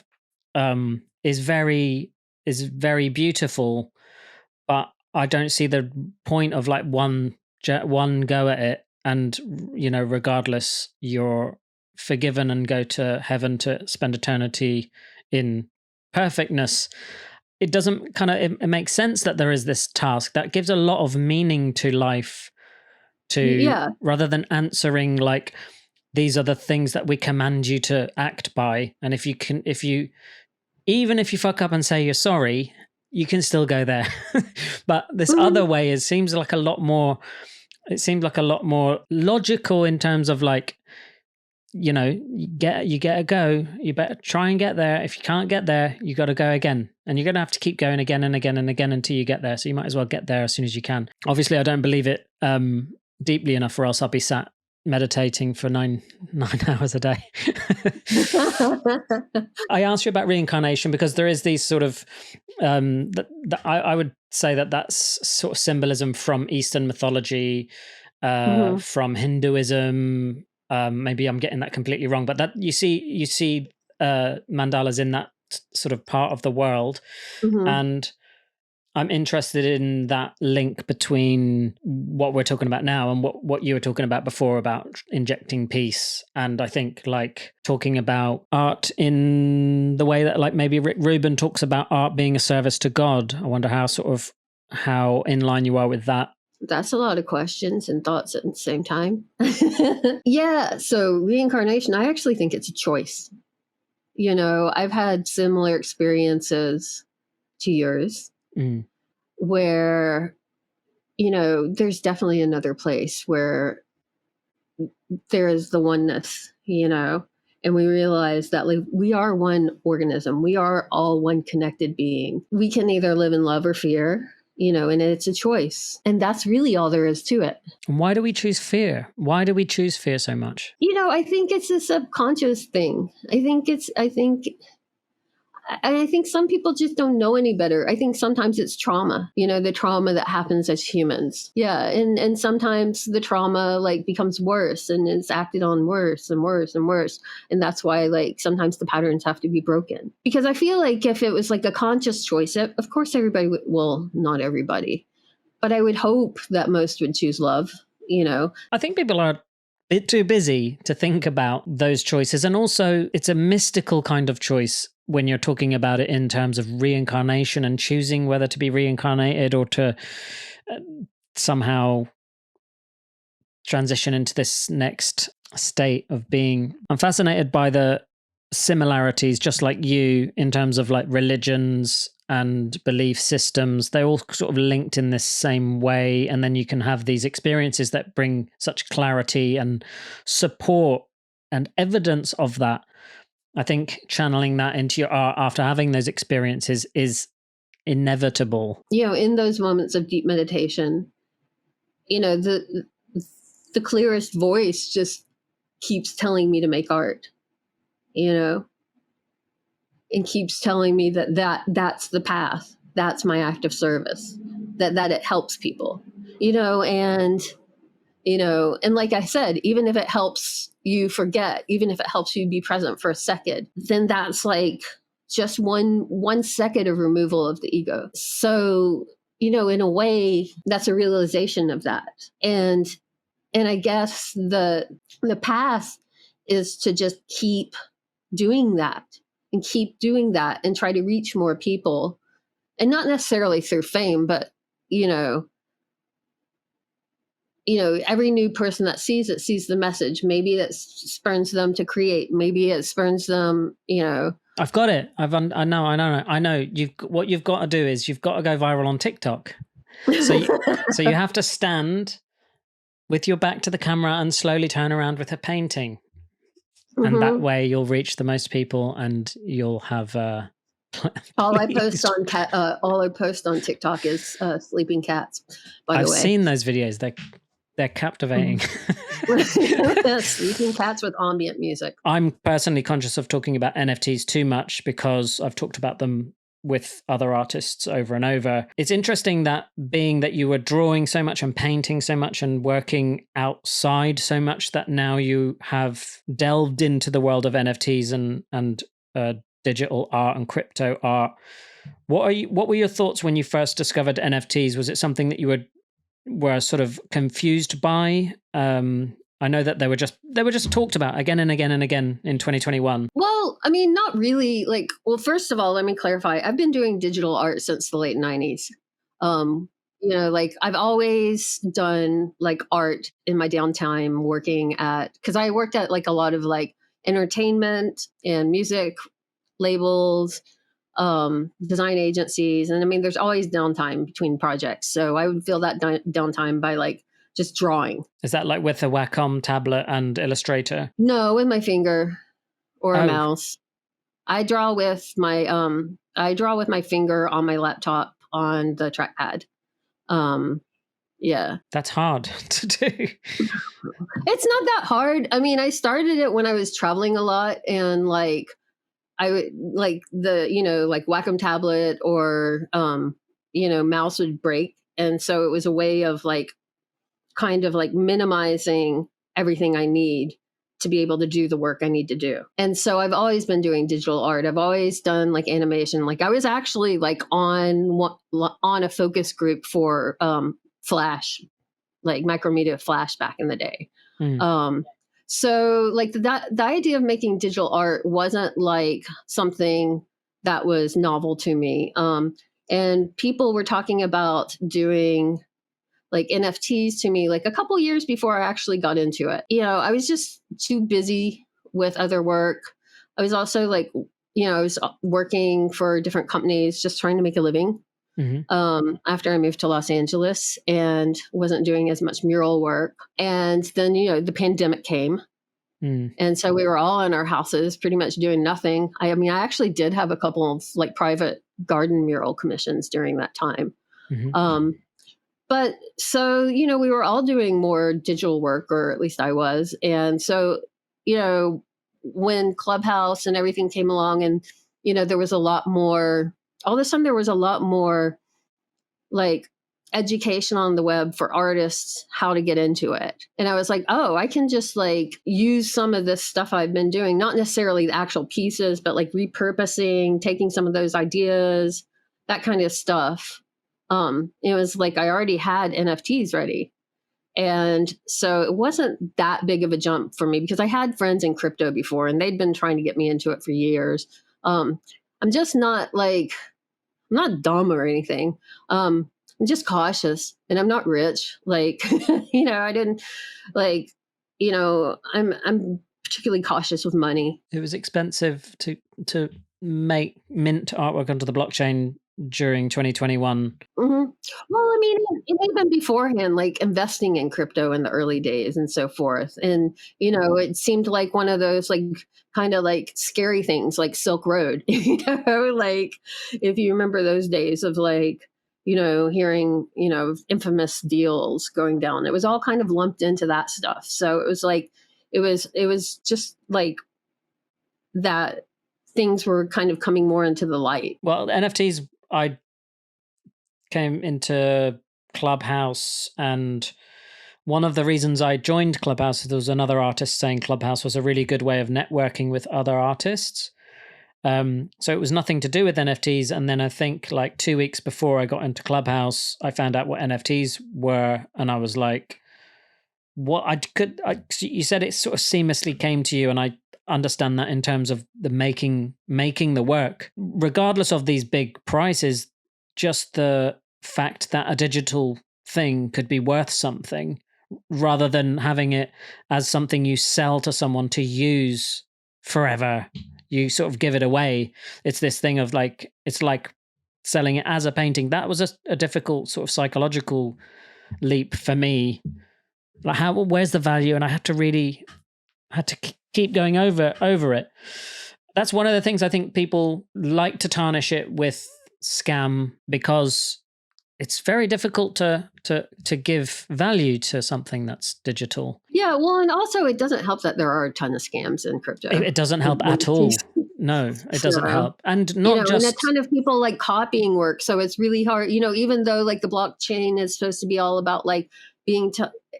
[SPEAKER 1] is very beautiful. But I don't see the point of like one one go at it, and regardless, you're forgiven and go to heaven to spend eternity in perfectness. It doesn't it makes sense that there is this task that gives a lot of meaning to life, rather than answering like, these are the things that we command you to act by, and even if you fuck up and say you're sorry, you can still go there. But this other way seems like a lot more logical in terms of like, you get a go, you better try and get there. If you can't get there, you got to go again, and you're going to have to keep going again and again and again until you get there. So you might as well get there as soon as you can. Obviously, I don't believe it deeply enough, or else I'll be sat meditating for nine hours a day. I asked you about reincarnation because there is these sort of I would say that's sort of symbolism from Eastern mythology, from Hinduism. Maybe I'm getting that completely wrong, but that you see mandalas in that sort of part of the world, and I'm interested in that link between what we're talking about now and what you were talking about before about injecting peace. And I think like talking about art in the way that like maybe Rick Rubin talks about art being a service to God. I wonder how in line you are with that.
[SPEAKER 2] That's a lot of questions and thoughts at the same time. Yeah. So reincarnation, I actually think it's a choice. I've had similar experiences to yours. Where, there's definitely another place where there is the oneness, and we realize that like we are one organism. We are all one connected being. We can either live in love or fear, and it's a choice. And that's really all there is to it.
[SPEAKER 1] And why do we choose fear? Why do we choose fear so much?
[SPEAKER 2] I think it's a subconscious thing. I think some people just don't know any better. I think sometimes it's trauma, the trauma that happens as humans. Yeah. And sometimes the trauma like becomes worse and is acted on worse and worse and worse. And that's why like sometimes the patterns have to be broken. Because I feel like if it was like a conscious choice, of course everybody would, well, not everybody, but I would hope that most would choose love,
[SPEAKER 1] I think people are a bit too busy to think about those choices. And also it's a mystical kind of choice when you're talking about it in terms of reincarnation and choosing whether to be reincarnated or to somehow transition into this next state of being. I'm fascinated by the similarities, just like you, in terms of like religions and belief systems. They're all sort of linked in this same way. And then you can have these experiences that bring such clarity and support and evidence of that. I think channeling that into your art after having those experiences is inevitable.
[SPEAKER 2] In those moments of deep meditation, the clearest voice just keeps telling me to make art, and keeps telling me that's the path. That's my act of service, that it helps people, and like I said, even if it helps you forget, even if it helps you be present for a second, then that's like just one second of removal of the ego. So, in a way, that's a realization of that. And I guess the path is to just keep doing that and try to reach more people, and not necessarily through fame, but, every new person that sees the message. Maybe that spurns them to create. Maybe it spurns them,
[SPEAKER 1] I've got it. I know. What you've got to do is you've got to go viral on TikTok. So you have to stand with your back to the camera and slowly turn around with a painting. And that way you'll reach the most people and you'll have
[SPEAKER 2] all I post on TikTok is sleeping cats, by the way.
[SPEAKER 1] I've seen those videos. They're captivating.
[SPEAKER 2] Sleeping cats with ambient music.
[SPEAKER 1] I'm personally conscious of talking about NFTs too much because I've talked about them with other artists over and over. It's interesting that being that you were drawing so much and painting so much and working outside so much, that now you have delved into the world of NFTs and digital art and crypto art. What were your thoughts when you first discovered NFTs? Was it something that you were were sort of confused by? I know that they were just talked about again and again and again in 2021.
[SPEAKER 2] Well, I mean, not really. Like, well, first of all, let me clarify. I've been doing digital art since the late 90s. Like I've always done like art in my downtime working because I worked at like a lot of like entertainment and music labels, design agencies. And I mean, there's always downtime between projects. So I would fill that downtime by like just drawing.
[SPEAKER 1] Is that like with a Wacom tablet and Illustrator?
[SPEAKER 2] No, with my finger or a mouse. I draw with my finger on my laptop on the trackpad. Yeah.
[SPEAKER 1] That's hard to do.
[SPEAKER 2] It's not that hard. I mean, I started it when I was traveling a lot, and like I would like like Wacom tablet or mouse would break, and so it was a way of like kind of like minimizing everything I need to be able to do the work I need to do. And so I've always been doing digital art. I've always done like animation. Like I was actually like on a focus group for Flash, like Micromedia Flash back in the day. So like the idea of making digital art wasn't like something that was novel to me. And people were talking about doing like NFTs to me like a couple years before I actually got into it. I was just too busy with other work. I was also like, I was working for different companies, just trying to make a living. After I moved to Los Angeles and wasn't doing as much mural work. And then, the pandemic came. And so we were all in our houses pretty much doing nothing. I mean, I actually did have a couple of like private garden mural commissions during that time. But so, we were all doing more digital work, or at least I was. And so, when Clubhouse and everything came along and, there was a lot more, all of a sudden there was a lot more like education on the web for artists, how to get into it. And I was like, oh, I can just like use some of this stuff I've been doing, not necessarily the actual pieces, but like repurposing, taking some of those ideas, that kind of stuff. It was like I already had NFTs ready. And so it wasn't that big of a jump for me because I had friends in crypto before and they'd been trying to get me into it for years. I'm just not like, I'm not dumb or anything. I'm just cautious and I'm not rich. Like, I didn't like, I'm particularly cautious with money.
[SPEAKER 1] It was expensive to make mint artwork onto the blockchain during 2021.
[SPEAKER 2] Well, I mean, even beforehand, like investing in crypto in the early days and so forth. And, it seemed like one of those like kind of like scary things like Silk Road, like if you remember those days of like, hearing, infamous deals going down, it was all kind of lumped into that stuff. So it was like, it was just like that things were kind of coming more into the light.
[SPEAKER 1] Well, NFTs, I came into Clubhouse, and one of the reasons I joined Clubhouse, there was another artist saying Clubhouse was a really good way of networking with other artists. So it was nothing to do with NFTs. And then I think like 2 weeks before I got into Clubhouse, I found out what NFTs were. And I was like, you said it sort of seamlessly came to you. And I understand that in terms of the making the work, regardless of these big prices, just the fact that a digital thing could be worth something rather than having it as something you sell to someone to use forever. You sort of give it away. It's this thing of like, it's like selling it as a painting. That was a difficult sort of psychological leap for me. Like where's the value? And I had to keep going over it. That's one of the things I think people like to tarnish it with scam, because it's very difficult to give value to something that's digital.
[SPEAKER 2] Yeah, well, and also it doesn't help that there are a ton of scams in crypto.
[SPEAKER 1] It doesn't help at all. No, it doesn't help. And not just...
[SPEAKER 2] And a ton of people like copying work. So it's really hard, even though like the blockchain is supposed to be all about like being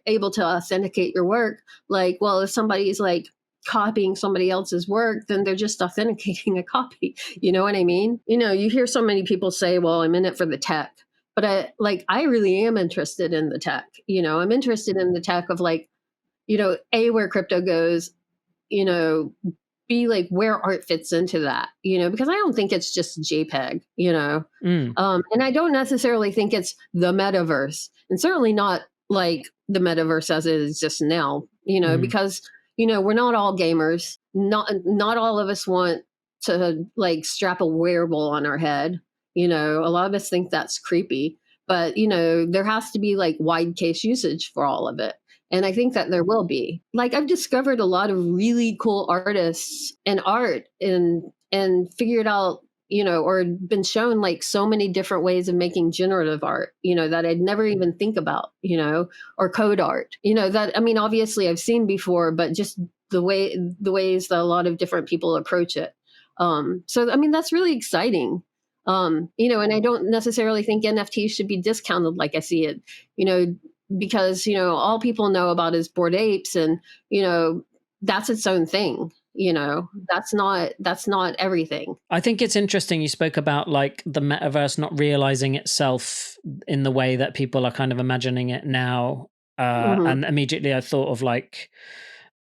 [SPEAKER 2] able to authenticate your work. Like, well, if somebody's like copying somebody else's work, then they're just authenticating a copy. You know what I mean? You hear so many people say, well, I'm in it for the tech. but I really am interested in the tech. I'm interested in the tech of like, A, where crypto goes, B, like where art fits into that, because I don't think it's just JPEG, and I don't necessarily think it's the metaverse, and certainly not like the metaverse as it exists now, because, we're not all gamers. Not all of us want to like strap a wearable on our head. A lot of us think that's creepy, but, there has to be like wide case usage for all of it. And I think that there will be. Like, I've discovered a lot of really cool artists and art and figured out, or been shown like so many different ways of making generative art, that I'd never even think about, or code art, that, I mean, obviously I've seen before, but just the ways that a lot of different people approach it. So, I mean, that's really exciting. And I don't necessarily think NFTs should be discounted like I see it, because all people know about is Bored Apes, and that's its own thing. That's not everything.
[SPEAKER 1] I think it's interesting you spoke about like the metaverse not realizing itself in the way that people are kind of imagining it now, and immediately I thought of like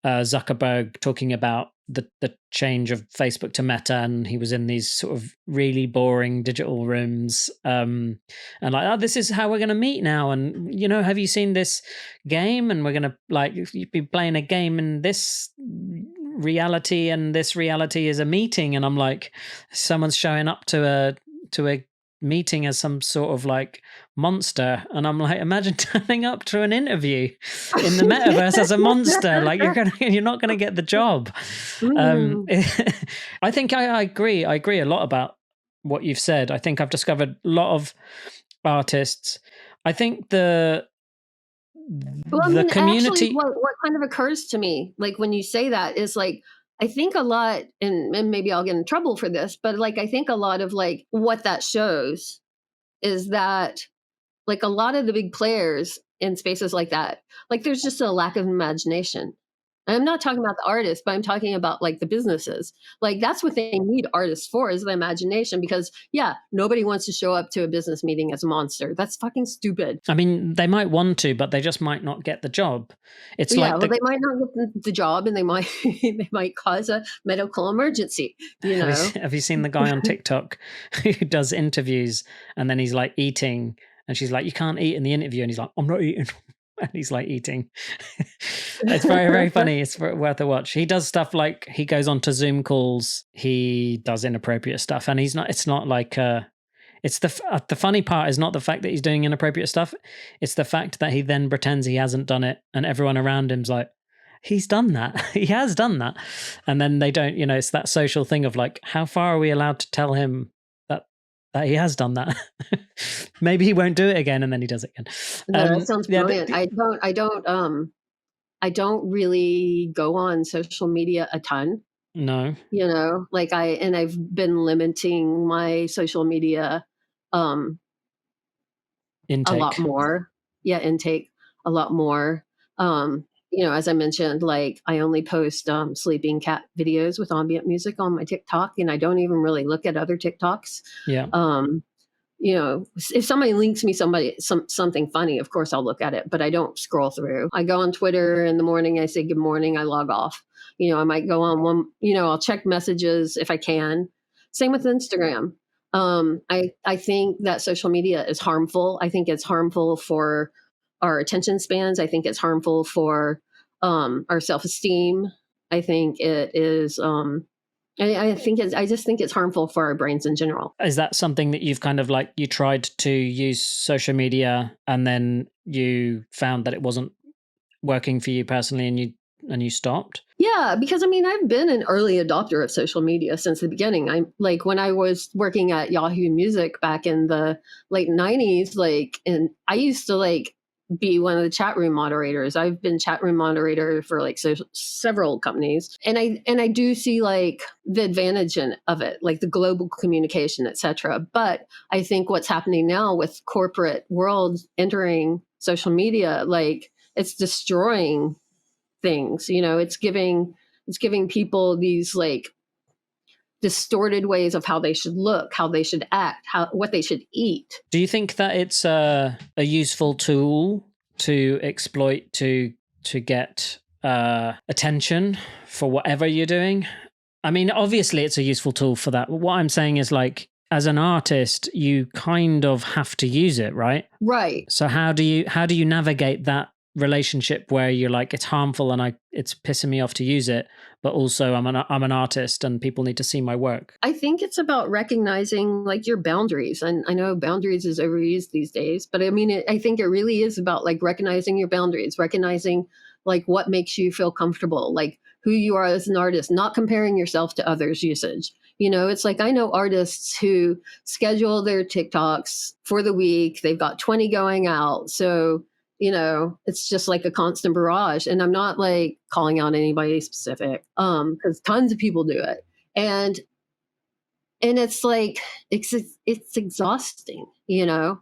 [SPEAKER 1] Zuckerberg talking about the change of Facebook to Meta, and he was in these sort of really boring digital rooms, and like, oh, this is how we're going to meet now, and have you seen this game, and we're going to like be playing a game in this reality, and this reality is a meeting, and I'm like, someone's showing up to a meeting as some sort of like monster, and I'm like, imagine turning up to an interview in the metaverse as a monster. Like you're not gonna get the job. I think I agree a lot about what you've said. I think I've discovered a lot of artists. I think the community,
[SPEAKER 2] actually, what kind of occurs to me like when you say that is like, I think a lot, and maybe I'll get in trouble for this, but like I think a lot of like what that shows is that like a lot of the big players in spaces like that, like there's just a lack of imagination. I'm not talking about the artists, but I'm talking about like the businesses. Like that's what they need artists for, is the imagination, because nobody wants to show up to a business meeting as a monster. That's fucking stupid.
[SPEAKER 1] I mean, they might want to, but they just might not get the job. It's
[SPEAKER 2] they might not get the job, and they might they might cause a medical emergency.
[SPEAKER 1] Have you seen the guy on TikTok who does interviews, and then he's like eating, and she's like, "You can't eat in the interview," and he's like, "I'm not eating." And he's like eating. It's very, very funny. It's worth a watch. He does stuff like he goes on to Zoom calls. He does inappropriate stuff, and it's not like it's the funny part is not the fact that he's doing inappropriate stuff. It's the fact that he then pretends he hasn't done it, and everyone around him's like, he's done that. He has done that. And then they don't, it's that social thing of like, how far are we allowed to tell him that he has done that? Maybe he won't do it again, and then he does it again.
[SPEAKER 2] No, that sounds brilliant. I don't really go on social media a ton.
[SPEAKER 1] No.
[SPEAKER 2] Like I've been limiting my social media
[SPEAKER 1] intake
[SPEAKER 2] a lot more. Intake a lot more. As I mentioned, like I only post sleeping cat videos with ambient music on my TikTok, and I don't even really look at other TikToks.
[SPEAKER 1] Yeah.
[SPEAKER 2] If somebody links me something funny, of course I'll look at it, but I don't scroll through. I go on Twitter in the morning, I say good morning, I log off. I might go on one, I'll check messages if I can. Same with Instagram. I think that social media is harmful. I think it's harmful for our attention spans. I think it's harmful for our self-esteem. I think it is I just think it's harmful for our brains in general.
[SPEAKER 1] Is that something that you've kind of like, you tried to use social media and then you found that it wasn't working for you personally, and you stopped?
[SPEAKER 2] Yeah, because I mean, I've been an early adopter of social media since the beginning. I'm like, when I was working at Yahoo Music back in the late 90s, like, and I used to like be one of the chat room moderators. I've been chat room moderator for like several companies, and I do see like the advantage of it, like the global communication, etc. But I think what's happening now with corporate world entering social media, like it's destroying things. It's giving people these like distorted ways of how they should look, how they should act, what they should eat.
[SPEAKER 1] Do you think that it's a useful tool to exploit to get attention for whatever you're doing? I mean, obviously it's a useful tool for that. What I'm saying is, like, as an artist, you kind of have to use it, right?
[SPEAKER 2] Right.
[SPEAKER 1] So how do you navigate that relationship where you're like, it's harmful and it's pissing me off to use it, but also I'm an artist and people need to see my work?
[SPEAKER 2] I think it's about recognizing like your boundaries. And I know boundaries is overused these days, but I mean, I think it really is about like recognizing your boundaries, recognizing like what makes you feel comfortable, like who you are as an artist, not comparing yourself to others' usage. You know, it's like I know artists who schedule their TikToks for the week. They've got 20 going out. So, you know, it's just like a constant barrage. And I'm not like calling out anybody specific, because tons of people do it. And it's like, it's exhausting, you know?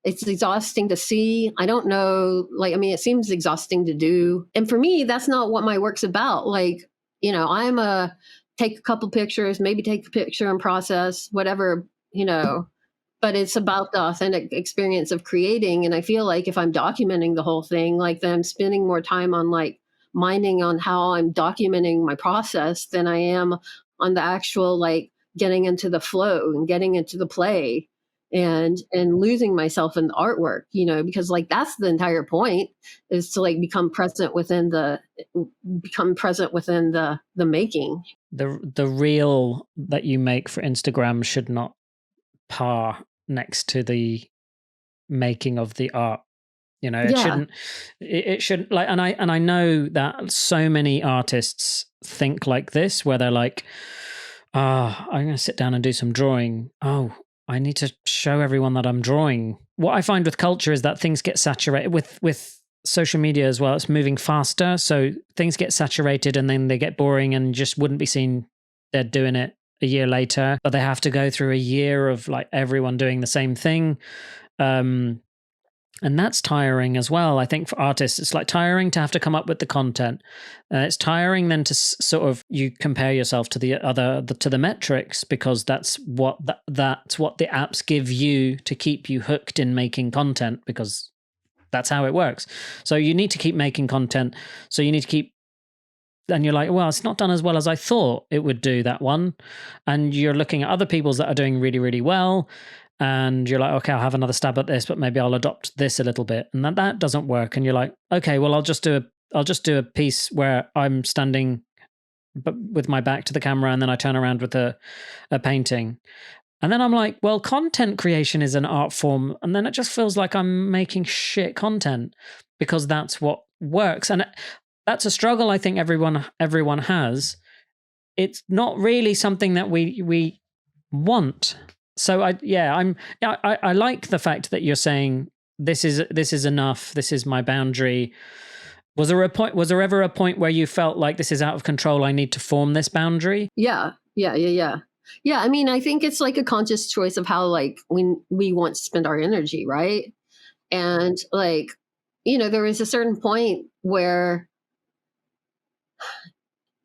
[SPEAKER 2] It's exhausting to see. I don't know. Like, I mean, it seems exhausting to do. And for me, that's not what my work's about. Like, you know, take a couple pictures, maybe take a picture and process, whatever, you know, but it's about the authentic experience of creating. And I feel like if I'm documenting the whole thing, like then I'm spending more time on like minding on how I'm documenting my process than I am on the actual, like getting into the flow and getting into the play and losing myself in the artwork, you know, because like that's the entire point, is to like become present within the making.
[SPEAKER 1] The reel that you make for Instagram should not par next to the making of the art. You know, it shouldn't like, and I know that so many artists think like this, where they're like, I'm going to sit down and do some drawing. Oh, I need to show everyone that I'm drawing. What I find with culture is that things get saturated with social media as well. It's moving faster. So things get saturated and then they get boring and just wouldn't be seen they're doing it a year later. But they have to go through a year of like everyone doing the same thing. And that's tiring as well. I think for artists, it's like tiring to have to come up with the content. It's tiring then to sort of, you compare yourself to the metrics, because that's what the apps give you to keep you hooked in making content, because that's how it works. So you need to keep making content. So you need to keep, and you're like, well, it's not done as well as I thought it would do, that one. And you're looking at other people's that are doing really, really well. And you're like, okay, I'll have another stab at this, but maybe I'll adopt this a little bit. And that doesn't work. And you're like, okay, well, I'll just do a piece where I'm standing but with my back to the camera, and then I turn around with a painting. And then I'm like, well, content creation is an art form. And then it just feels like I'm making shit content, because that's what works. And that's a struggle I think everyone has. It's not really something that we want. So I like the fact that you're saying this is enough. This is my boundary. Was there ever a point where you felt like this is out of control? I need to form this boundary?
[SPEAKER 2] Yeah. I mean, I think it's like a conscious choice of how like we want to spend our energy, right? And like, you know, there was a certain point where,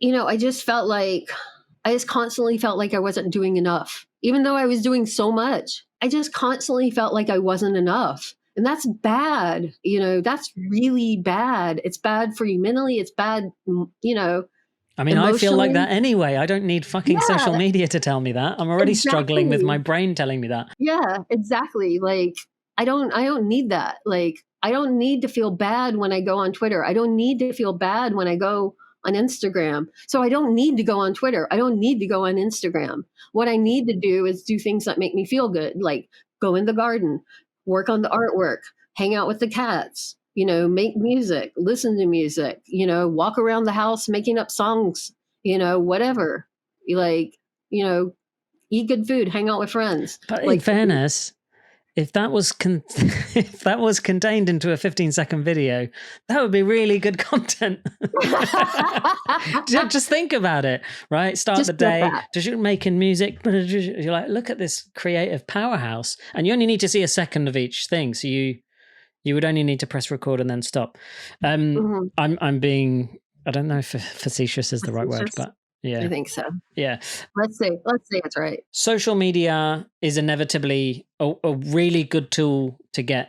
[SPEAKER 2] you know, I just constantly felt like I wasn't doing enough. Even though I was doing so much, I just constantly felt like I wasn't enough. And that's bad. You know, that's really bad. It's bad for you mentally. It's bad, you know.
[SPEAKER 1] I mean, I feel like that anyway. I don't need fucking social media to tell me that. I'm already struggling with my brain telling me that.
[SPEAKER 2] Yeah, exactly. Like, I don't need that. Like, I don't need to feel bad when I go on Twitter. I don't need to feel bad when I go on Instagram. So I don't need to go on Twitter. I don't need to go on Instagram. What I need to do is do things that make me feel good, like go in the garden, work on the artwork, hang out with the cats, you know, make music, listen to music, you know, walk around the house making up songs, you know, whatever. Like, you know, eat good food, hang out with friends.
[SPEAKER 1] But
[SPEAKER 2] like,
[SPEAKER 1] in fairness, if that was if that was contained into a 15-second video, that would be really good content. Just think about it, right? Start just the day, just making music. You're like, look at this creative powerhouse, and you only need to see a second of each thing. So you would only need to press record and then stop. I'm being, I don't know if facetious is the right word, but
[SPEAKER 2] I think so.
[SPEAKER 1] Yeah.
[SPEAKER 2] Let's say it's right.
[SPEAKER 1] Social media is inevitably a really good tool to get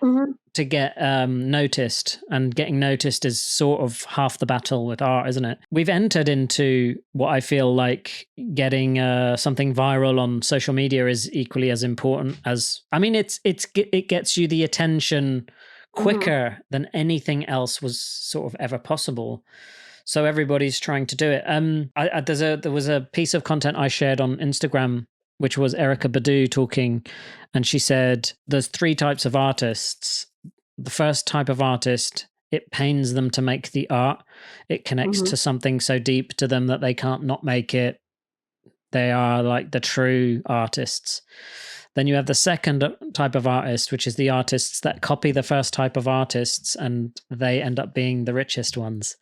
[SPEAKER 1] noticed, and getting noticed is sort of half the battle with art, isn't it? We've entered into what I feel like getting something viral on social media is equally as important as, I mean, it gets you the attention quicker than anything else was sort of ever possible. So everybody's trying to do it. There was a piece of content I shared on Instagram, which was Erica Badu talking, and she said there's 3 types of artists. The first type of artist, it pains them to make the art. It connects to something so deep to them that they can't not make it. They are like the true artists. Then you have the second type of artist, which is the artists that copy the first type of artists, and they end up being the richest ones.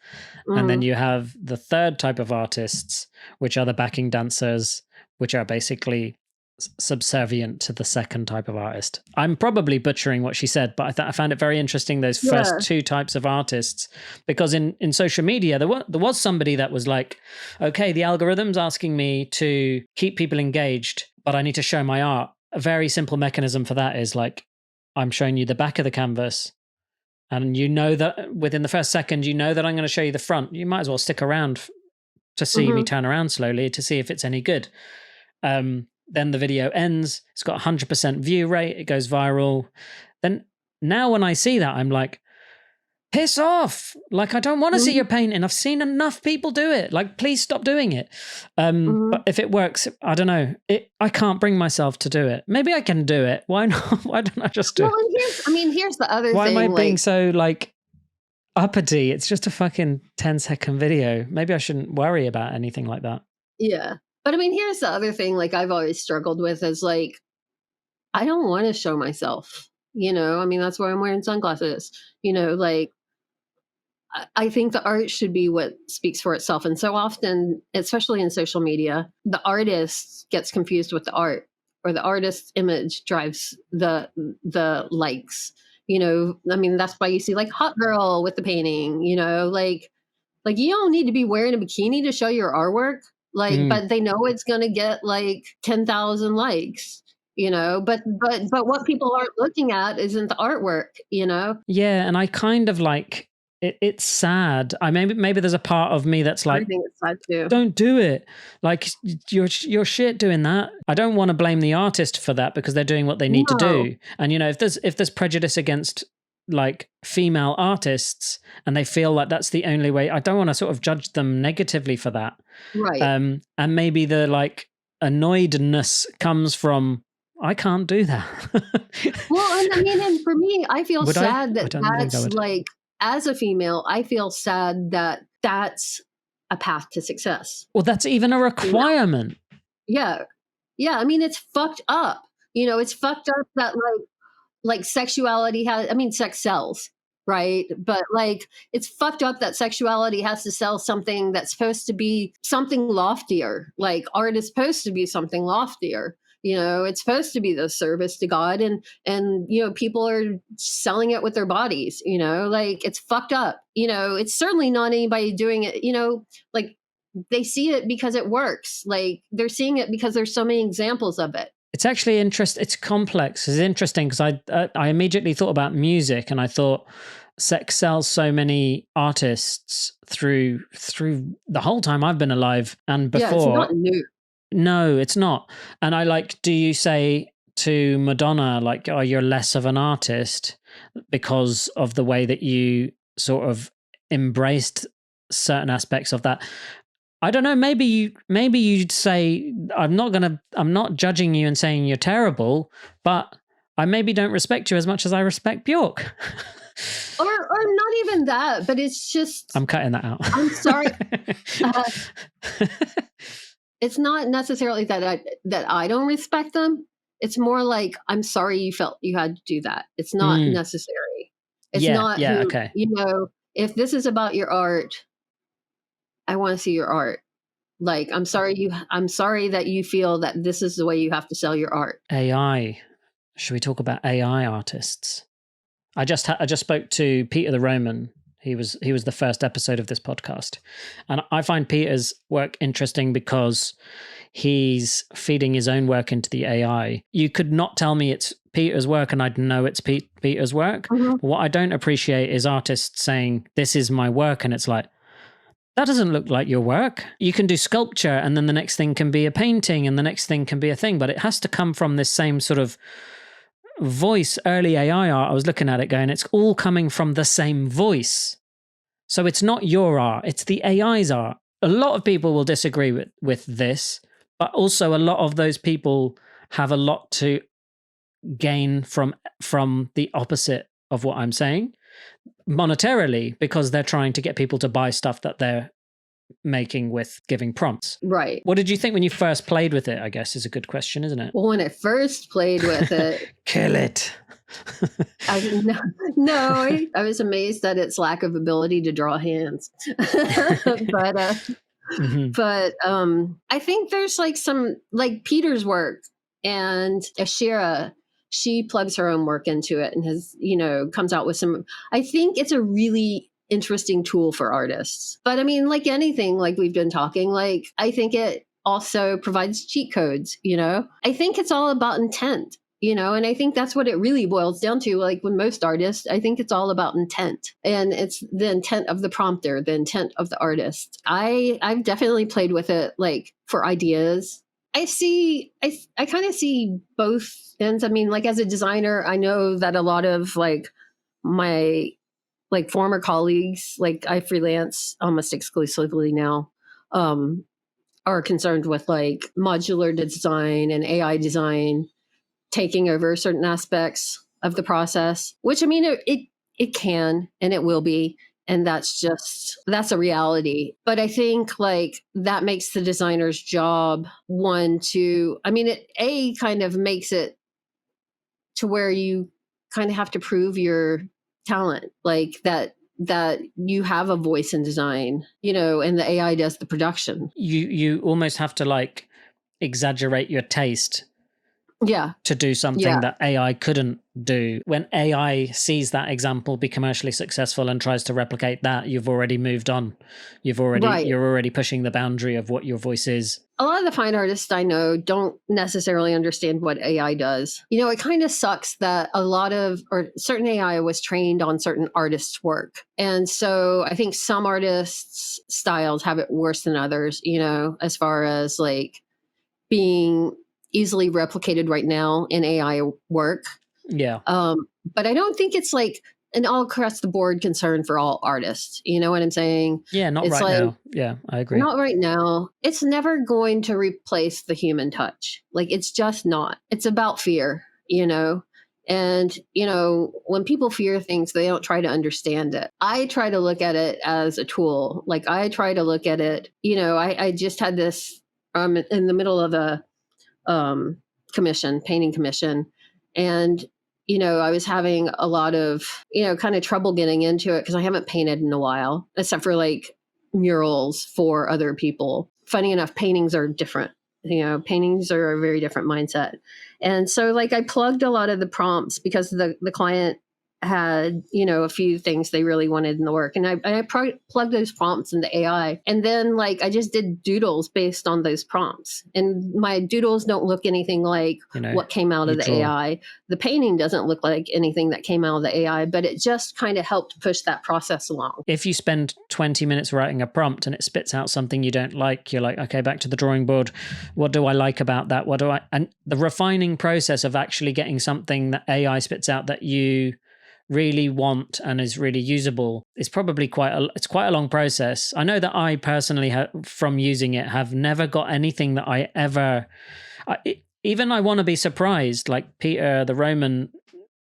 [SPEAKER 1] And then you have the third type of artists, which are the backing dancers, which are basically subservient to the second type of artist. I'm probably butchering what she said, but I found it very interesting, those first 2 types of artists, because in social media, there was somebody that was like, okay, the algorithm's asking me to keep people engaged, but I need to show my art. A very simple mechanism for that is like, I'm showing you the back of the canvas, and you know that within the first second, you know that I'm going to show you the front. You might as well stick around to see me turn around slowly to see if it's any good. Then the video ends. It's got 100% view rate. It goes viral. Then now when I see that, I'm like, piss off. Like, I don't want to see your painting. I've seen enough people do it. Like, please stop doing it. But if it works, I don't know. I can't bring myself to do it. Maybe I can do it. Why not? Why don't I just do it?
[SPEAKER 2] Here's the other thing.
[SPEAKER 1] Why am I being so like uppity? It's just a fucking 10-second video. Maybe I shouldn't worry about anything like that.
[SPEAKER 2] Yeah. But I mean, here's the other thing, like I've always struggled with is like, I don't want to show myself, I mean, that's why I'm wearing sunglasses, like I think the art should be what speaks for itself. And so often, especially in social media, the artist gets confused with the art, or the artist's image drives the likes, I mean, that's why you see like hot girl with the painting, like you don't need to be wearing a bikini to show your artwork. Like, but they know it's going to get like 10,000 likes, but what people aren't looking at isn't the artwork,
[SPEAKER 1] Yeah. And I kind of like, it's sad. Maybe there's a part of me that's like,
[SPEAKER 2] I think it's sad too.
[SPEAKER 1] Don't do it. Like, you're shit doing that. I don't want to blame the artist for that, because they're doing what they need to do. And, if there's prejudice against like female artists and they feel like that's the only way, I don't want to sort of judge them negatively for that.
[SPEAKER 2] Right.
[SPEAKER 1] And maybe the like annoyedness comes from, I can't do that.
[SPEAKER 2] Well, and I mean, and for me, I feel sad that's like, as a female, I feel sad that that's a path to success.
[SPEAKER 1] Well, that's even a requirement.
[SPEAKER 2] Yeah. Yeah. I mean, it's fucked up. It's fucked up that like sexuality sex sells, right? But like, it's fucked up that sexuality has to sell something that's supposed to be something loftier. Like, art is supposed to be something loftier. It's supposed to be the service to God, and people are selling it with their bodies, like, it's fucked up. It's certainly not anybody doing it, like, they see it because it works. Like, they're seeing it because there's so many examples of it.
[SPEAKER 1] It's actually interesting. It's complex. It's interesting because I immediately thought about music, and I thought sex sells so many artists through the whole time I've been alive and before.
[SPEAKER 2] Yeah, it's not new.
[SPEAKER 1] No, it's not. And I like, do you say to Madonna, like, oh, you're less of an artist because of the way that you sort of embraced certain aspects of that? I don't know. Maybe you'd say, I'm not judging you and saying you're terrible, but I maybe don't respect you as much as I respect Bjork.
[SPEAKER 2] Or not even that, but it's just,
[SPEAKER 1] I'm cutting that out.
[SPEAKER 2] I'm sorry. It's not necessarily that I don't respect them. It's more like, I'm sorry you felt you had to do that. It's not necessary. It's not.
[SPEAKER 1] Yeah. Okay.
[SPEAKER 2] If this is about your art, I want to see your art. Like, I'm sorry that you feel that this is the way you have to sell your art.
[SPEAKER 1] AI. Should we talk about AI artists? I just spoke to Peter the Roman, He was the first episode of this podcast. And I find Peter's work interesting because he's feeding his own work into the AI. You could not tell me it's Peter's work and I'd know it's Peter's work.
[SPEAKER 2] Mm-hmm.
[SPEAKER 1] But what I don't appreciate is artists saying, this is my work. And it's like, that doesn't look like your work. You can do sculpture and then the next thing can be a painting and the next thing can be a thing. But it has to come from this same sort of voice. Early AI art, I was looking at it going, it's all coming from the same voice. So it's not your art, it's the AI's art. A lot of people will disagree with this, but also a lot of those people have a lot to gain from the opposite of what I'm saying, monetarily, because they're trying to get people to buy stuff that they're making with giving prompts.
[SPEAKER 2] Right.
[SPEAKER 1] What did you think when you first played with it, I guess is a good question, isn't it?
[SPEAKER 2] Well, when I first played with it...
[SPEAKER 1] Kill it.
[SPEAKER 2] I was amazed at its lack of ability to draw hands. But I think there's like some, like Peter's work and Ashira, she plugs her own work into it and has, comes out with some, I think it's a really interesting tool for artists. But I mean, like anything, like we've been talking, like I think it also provides cheat codes, I think it's all about intent. And I think that's what it really boils down to. Like when most artists, I think it's all about intent, and it's the intent of the prompter, the intent of the artist. I've definitely played with it, like for ideas. I kind of see both ends. I mean, like as a designer, I know that a lot of like my like former colleagues, like I freelance almost exclusively now, are concerned with like modular design and AI design taking over certain aspects of the process, which I mean, it can and it will be. And that's a reality. But I think like that makes the designer's job it kind of makes it to where you kind of have to prove your talent, like that you have a voice in design, and the AI does the production.
[SPEAKER 1] You almost have to like exaggerate your taste to do something that AI couldn't do. When AI sees that example be commercially successful and tries to replicate that, you've already moved on. You're already pushing the boundary of what your voice is.
[SPEAKER 2] A lot of the fine artists I know don't necessarily understand what AI does. It kind of sucks that certain AI was trained on certain artists' work. And so I think some artists' styles have it worse than others, as far as like being easily replicated right now in AI work.
[SPEAKER 1] Yeah.
[SPEAKER 2] But I don't think it's like an all across the board concern for all artists. You know what I'm saying?
[SPEAKER 1] Yeah, not
[SPEAKER 2] it's
[SPEAKER 1] right now. Yeah, I agree.
[SPEAKER 2] Not right now. It's never going to replace the human touch. Like it's just not. It's about fear, And, when people fear things, they don't try to understand it. I try to look at it as a tool. Like I try to look at it, I just had this in the middle of a painting commission. And, I was having a lot of, kind of trouble getting into it because I haven't painted in a while, except for like murals for other people. Funny enough, paintings are different. Paintings are a very different mindset. And so like I plugged a lot of the prompts because the client had, a few things they really wanted in the work. And I plugged those prompts into AI. And then like I just did doodles based on those prompts. And my doodles don't look anything like what came out of the AI. The painting doesn't look like anything that came out of the AI, but it just kind of helped push that process along.
[SPEAKER 1] If you spend 20 minutes writing a prompt and it spits out something you don't like, you're like, okay, back to the drawing board. What do I like about that? And the refining process of actually getting something that AI spits out that you really want and is really usable is probably quite a long process. I know that I personally from using it have never got anything that I want to be surprised, like Peter the Roman,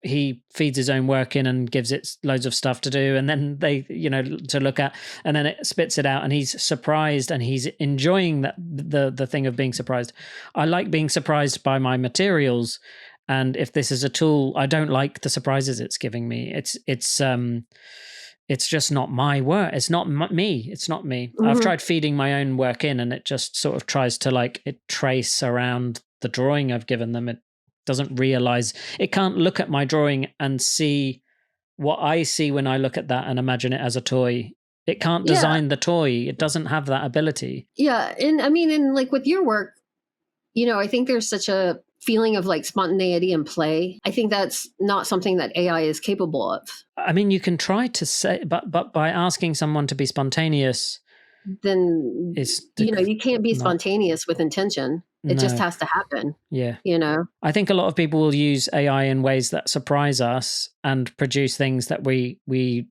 [SPEAKER 1] he feeds his own work in and gives it loads of stuff to do, and then they to look at, and then it spits it out and he's surprised and he's enjoying that the thing of being surprised. I like being surprised by my materials. And if this is a tool, I don't like the surprises it's giving me. It's just not my work. It's not me. It's not me. Mm-hmm. I've tried feeding my own work in, and it just sort of tries to trace around the drawing I've given them. It doesn't realize, it can't look at my drawing and see what I see when I look at that and imagine it as a toy. It can't
[SPEAKER 2] Yeah.
[SPEAKER 1] design the toy. It doesn't have that ability.
[SPEAKER 2] Yeah. And I mean, and like with your work, you know, I think there's such a feeling of like spontaneity and play. I think that's not something that AI is capable of.
[SPEAKER 1] I mean, you can try to say, but by asking someone to be spontaneous,
[SPEAKER 2] Then, you know, you can't be spontaneous with intention. It just has to happen.
[SPEAKER 1] Yeah.
[SPEAKER 2] You know?
[SPEAKER 1] I think a lot of people will use AI in ways that surprise us and produce things that we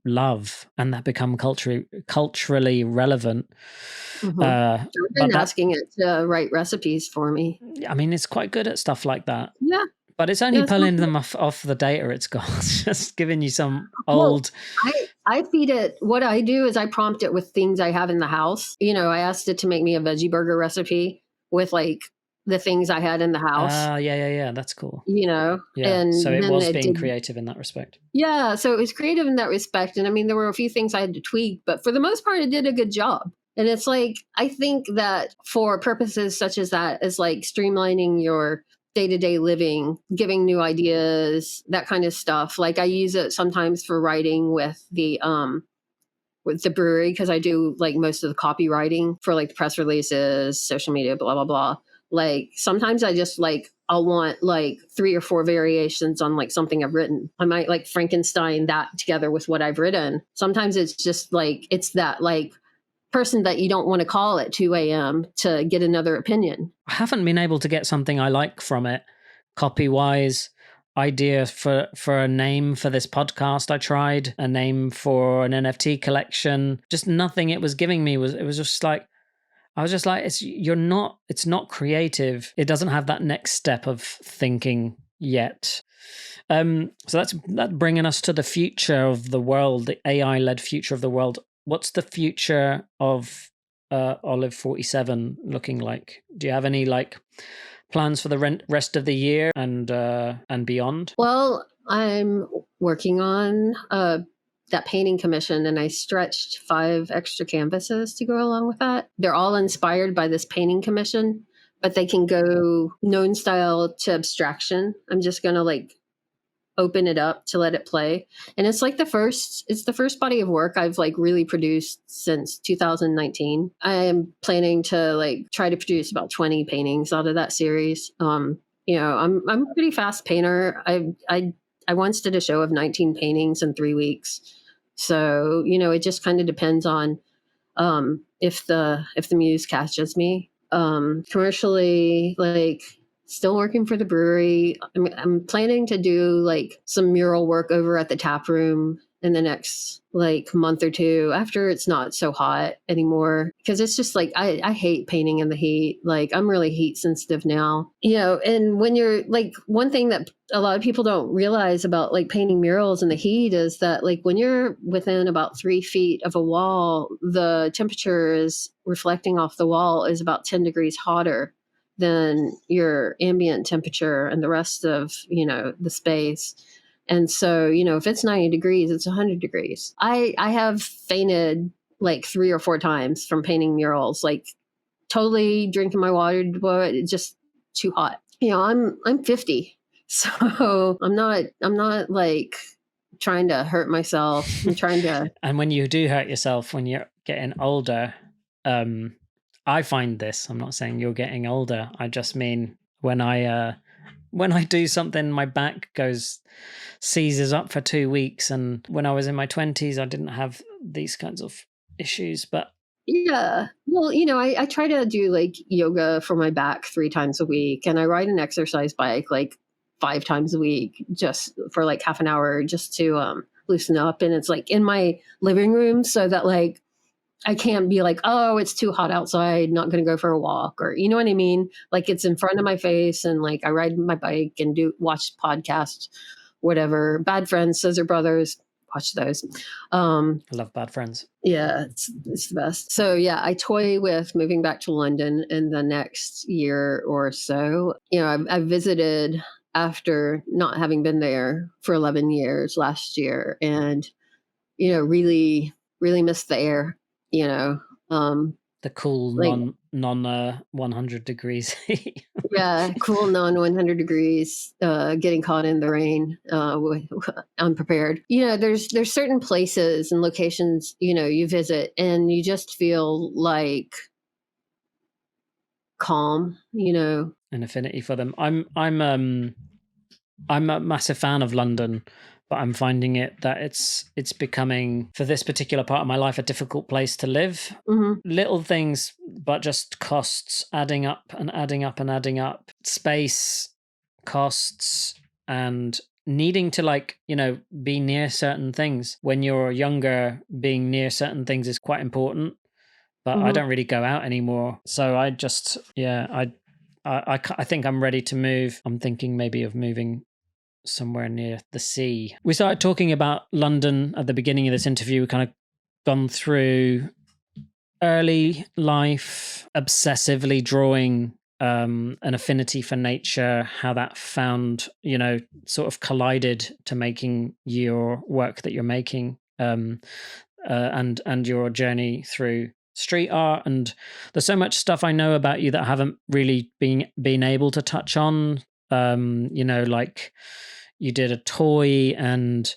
[SPEAKER 1] love and that become culturally relevant.
[SPEAKER 2] Mm-hmm. I've been asking it to write recipes for me.
[SPEAKER 1] I mean, it's quite good at stuff like that.
[SPEAKER 2] Yeah.
[SPEAKER 1] But it's only pulling them off the data it's got. It's just giving you some old...
[SPEAKER 2] I feed it. What I do is I prompt it with things I have in the house. You know, I asked it to make me a veggie burger recipe with like the things I had in the house.
[SPEAKER 1] Yeah. That's cool.
[SPEAKER 2] You know?
[SPEAKER 1] Yeah.
[SPEAKER 2] And
[SPEAKER 1] so it was being creative in that respect.
[SPEAKER 2] Yeah. So it was creative in that respect. And I mean, there were a few things I had to tweak, but for the most part, it did a good job. And it's like, I think that for purposes such as that, is like streamlining your day-to-day living, giving new ideas, that kind of stuff. Like I use it sometimes for writing with the brewery, because I do like most of the copywriting for like the press releases, social media, blah, blah, blah. Like sometimes I just like, I'll want like 3 or 4 variations on like something I've written. I might like Frankenstein that together with what I've written. Sometimes it's just like, it's that like person that you don't want to call at 2 a.m. to get another opinion.
[SPEAKER 1] I haven't been able to get something I like from it, copy-wise. Idea for a name for this podcast. I tried a name for an NFT collection. Just nothing it was giving me was, it was just like, I was just like, it's not creative. It doesn't have that next step of thinking yet. So that's bringing us to the future of the world, the AI-led future of the world. What's the future of Olive47 looking like? Do you have any like plans for the rest of the year and beyond?
[SPEAKER 2] Well, I'm working on that painting commission, and I stretched 5 extra canvases to go along with that. They're all inspired by this painting commission, but they can go known style to abstraction. I'm just going to like open it up to let it play. And it's like the first body of work I've like really produced since 2019. I am planning to like try to produce about 20 paintings out of that series. You know, I'm a pretty fast painter. I once did a show of 19 paintings in 3 weeks. So, you know, it just kind of depends on if the muse catches me. Commercially, like still working for the brewery. I'm planning to do like some mural work over at the tap room in the next like month or 2 after it's not so hot anymore, because it's just like I hate painting in the heat. Like I'm really heat sensitive now, you know. And when you're like, one thing that a lot of people don't realize about like painting murals in the heat is that like when you're within about 3 feet of a wall, the temperature is reflecting off the wall is about 10 degrees hotter than your ambient temperature and the rest of, you know, the space. And so, you know, if it's 90 degrees, it's 100 degrees. I have fainted like 3 or 4 times from painting murals, like totally drinking my water, but it's just too hot. You know, I'm 50. So I'm not like trying to hurt myself. I'm trying to.
[SPEAKER 1] And when you do hurt yourself, when you're getting older, I find this, I'm not saying you're getting older. I just mean when I do something, my back seizes up for 2 weeks. And when I was in my 20s, I didn't have these kinds of issues, but
[SPEAKER 2] yeah. Well, you know, I try to do like yoga for my back 3 times a week, and I ride an exercise bike like 5 times a week, just for like half an hour, just to loosen up. And it's like in my living room, so that like I can't be like, oh, it's too hot outside, not going to go for a walk, or you know what I mean? Like it's in front of my face, and like I ride my bike and watch podcasts, whatever. Bad Friends, Scissor Brothers, watch those.
[SPEAKER 1] I love Bad Friends.
[SPEAKER 2] Yeah, it's the best. So yeah, I toy with moving back to London in the next year or so. You know, I visited after not having been there for 11 years last year, and you know, really missed the air. You know,
[SPEAKER 1] the cool
[SPEAKER 2] like,
[SPEAKER 1] non 100 degrees.
[SPEAKER 2] Yeah, cool, non-100 degrees, getting caught in the rain, unprepared. There's certain places and locations, you visit and you just feel like calm,
[SPEAKER 1] An affinity for them. I'm a massive fan of London, but I'm finding that it's becoming, for this particular part of my life, a difficult place to live. Little things, but just costs adding up and adding up and adding up. Space, costs, and needing to be near certain things. When you're younger, being near certain things is quite important, but I don't really go out anymore. So I just, I think I'm ready to move. I'm thinking maybe of moving somewhere near the sea. We started talking about London at the beginning of this interview. We kind of gone through early life, obsessively drawing, an affinity for nature, how that found, sort of collided to making your work that you're making, and your journey through street art. And there's so much stuff I know about you that I haven't really been able to touch on. Like you did a toy, and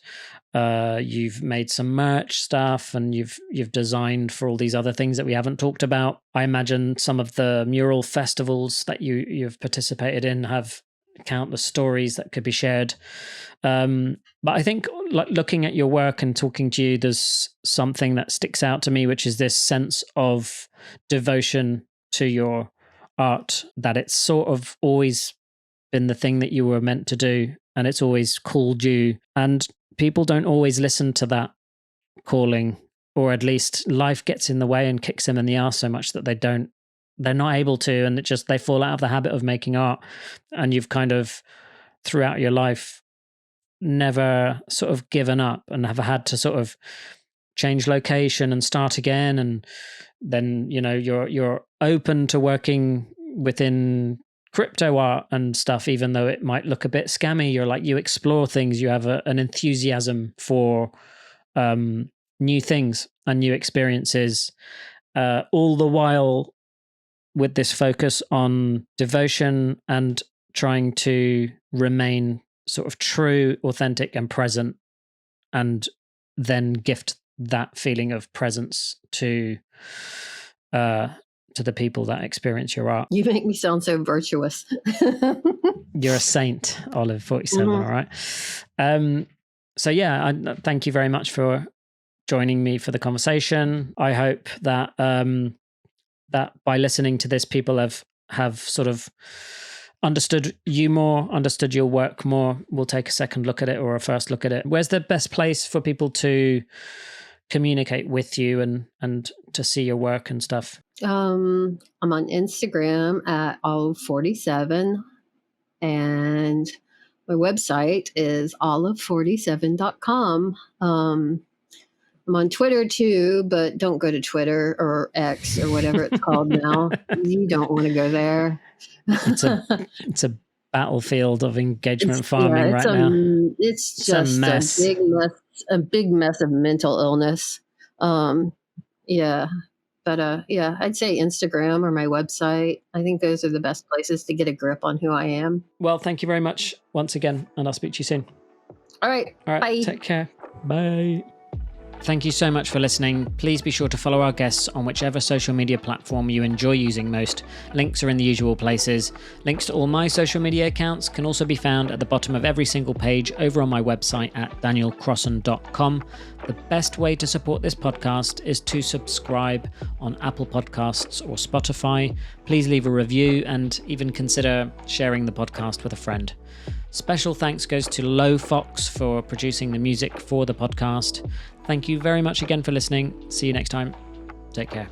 [SPEAKER 1] you've made some merch stuff, and you've designed for all these other things that we haven't talked about. I imagine some of the mural festivals that you've participated in have countless stories that could be shared. But I think, like, looking at your work and talking to you, there's something that sticks out to me, which is this sense of devotion to your art, that it's sort of always been the thing that you were meant to do, and it's always called you. And people don't always listen to that calling, or at least life gets in the way and kicks them in the arse so much that they're not able to, and they fall out of the habit of making art. And you've kind of, throughout your life, never sort of given up and have had to sort of change location and start again. And then, you're open to working within crypto art and stuff, even though it might look a bit scammy. You explore things, you have an enthusiasm for new things and new experiences, all the while with this focus on devotion and trying to remain sort of true, authentic, and present, and then gift that feeling of presence to the people that experience your art.
[SPEAKER 2] You make me sound so virtuous.
[SPEAKER 1] You're a saint, Olive47, all right? So yeah, I thank you very much for joining me for the conversation. I hope that that by listening to this, people have sort of understood you more, understood your work more. We'll take a second look at it, or a first look at it. Where's the best place for people to communicate with you and to see your work and stuff?
[SPEAKER 2] I'm on Instagram at Olive47, and my website is Olive47.com. I'm on Twitter too, but don't go to Twitter or X or whatever it's called now. You don't want to go there.
[SPEAKER 1] It's a battlefield of engagement farming right now.
[SPEAKER 2] It's just a mess. A big mess of mental illness. Yeah. But I'd say Instagram or my website. I think those are the best places to get a grip on who I am.
[SPEAKER 1] Well, thank you very much once again, and I'll speak to you soon.
[SPEAKER 2] All right. Bye.
[SPEAKER 1] Take care. Bye. Thank you so much for listening. Please be sure to follow our guests on whichever social media platform you enjoy using most. Links are in the usual places. Links to all my social media accounts can also be found at the bottom of every single page over on my website at danielcrossan.com. The best way to support this podcast is to subscribe on Apple Podcasts or Spotify. Please leave a review and even consider sharing the podcast with a friend. Special thanks goes to Low Fox for producing the music for the podcast. Thank you very much again for listening. See you next time. Take care.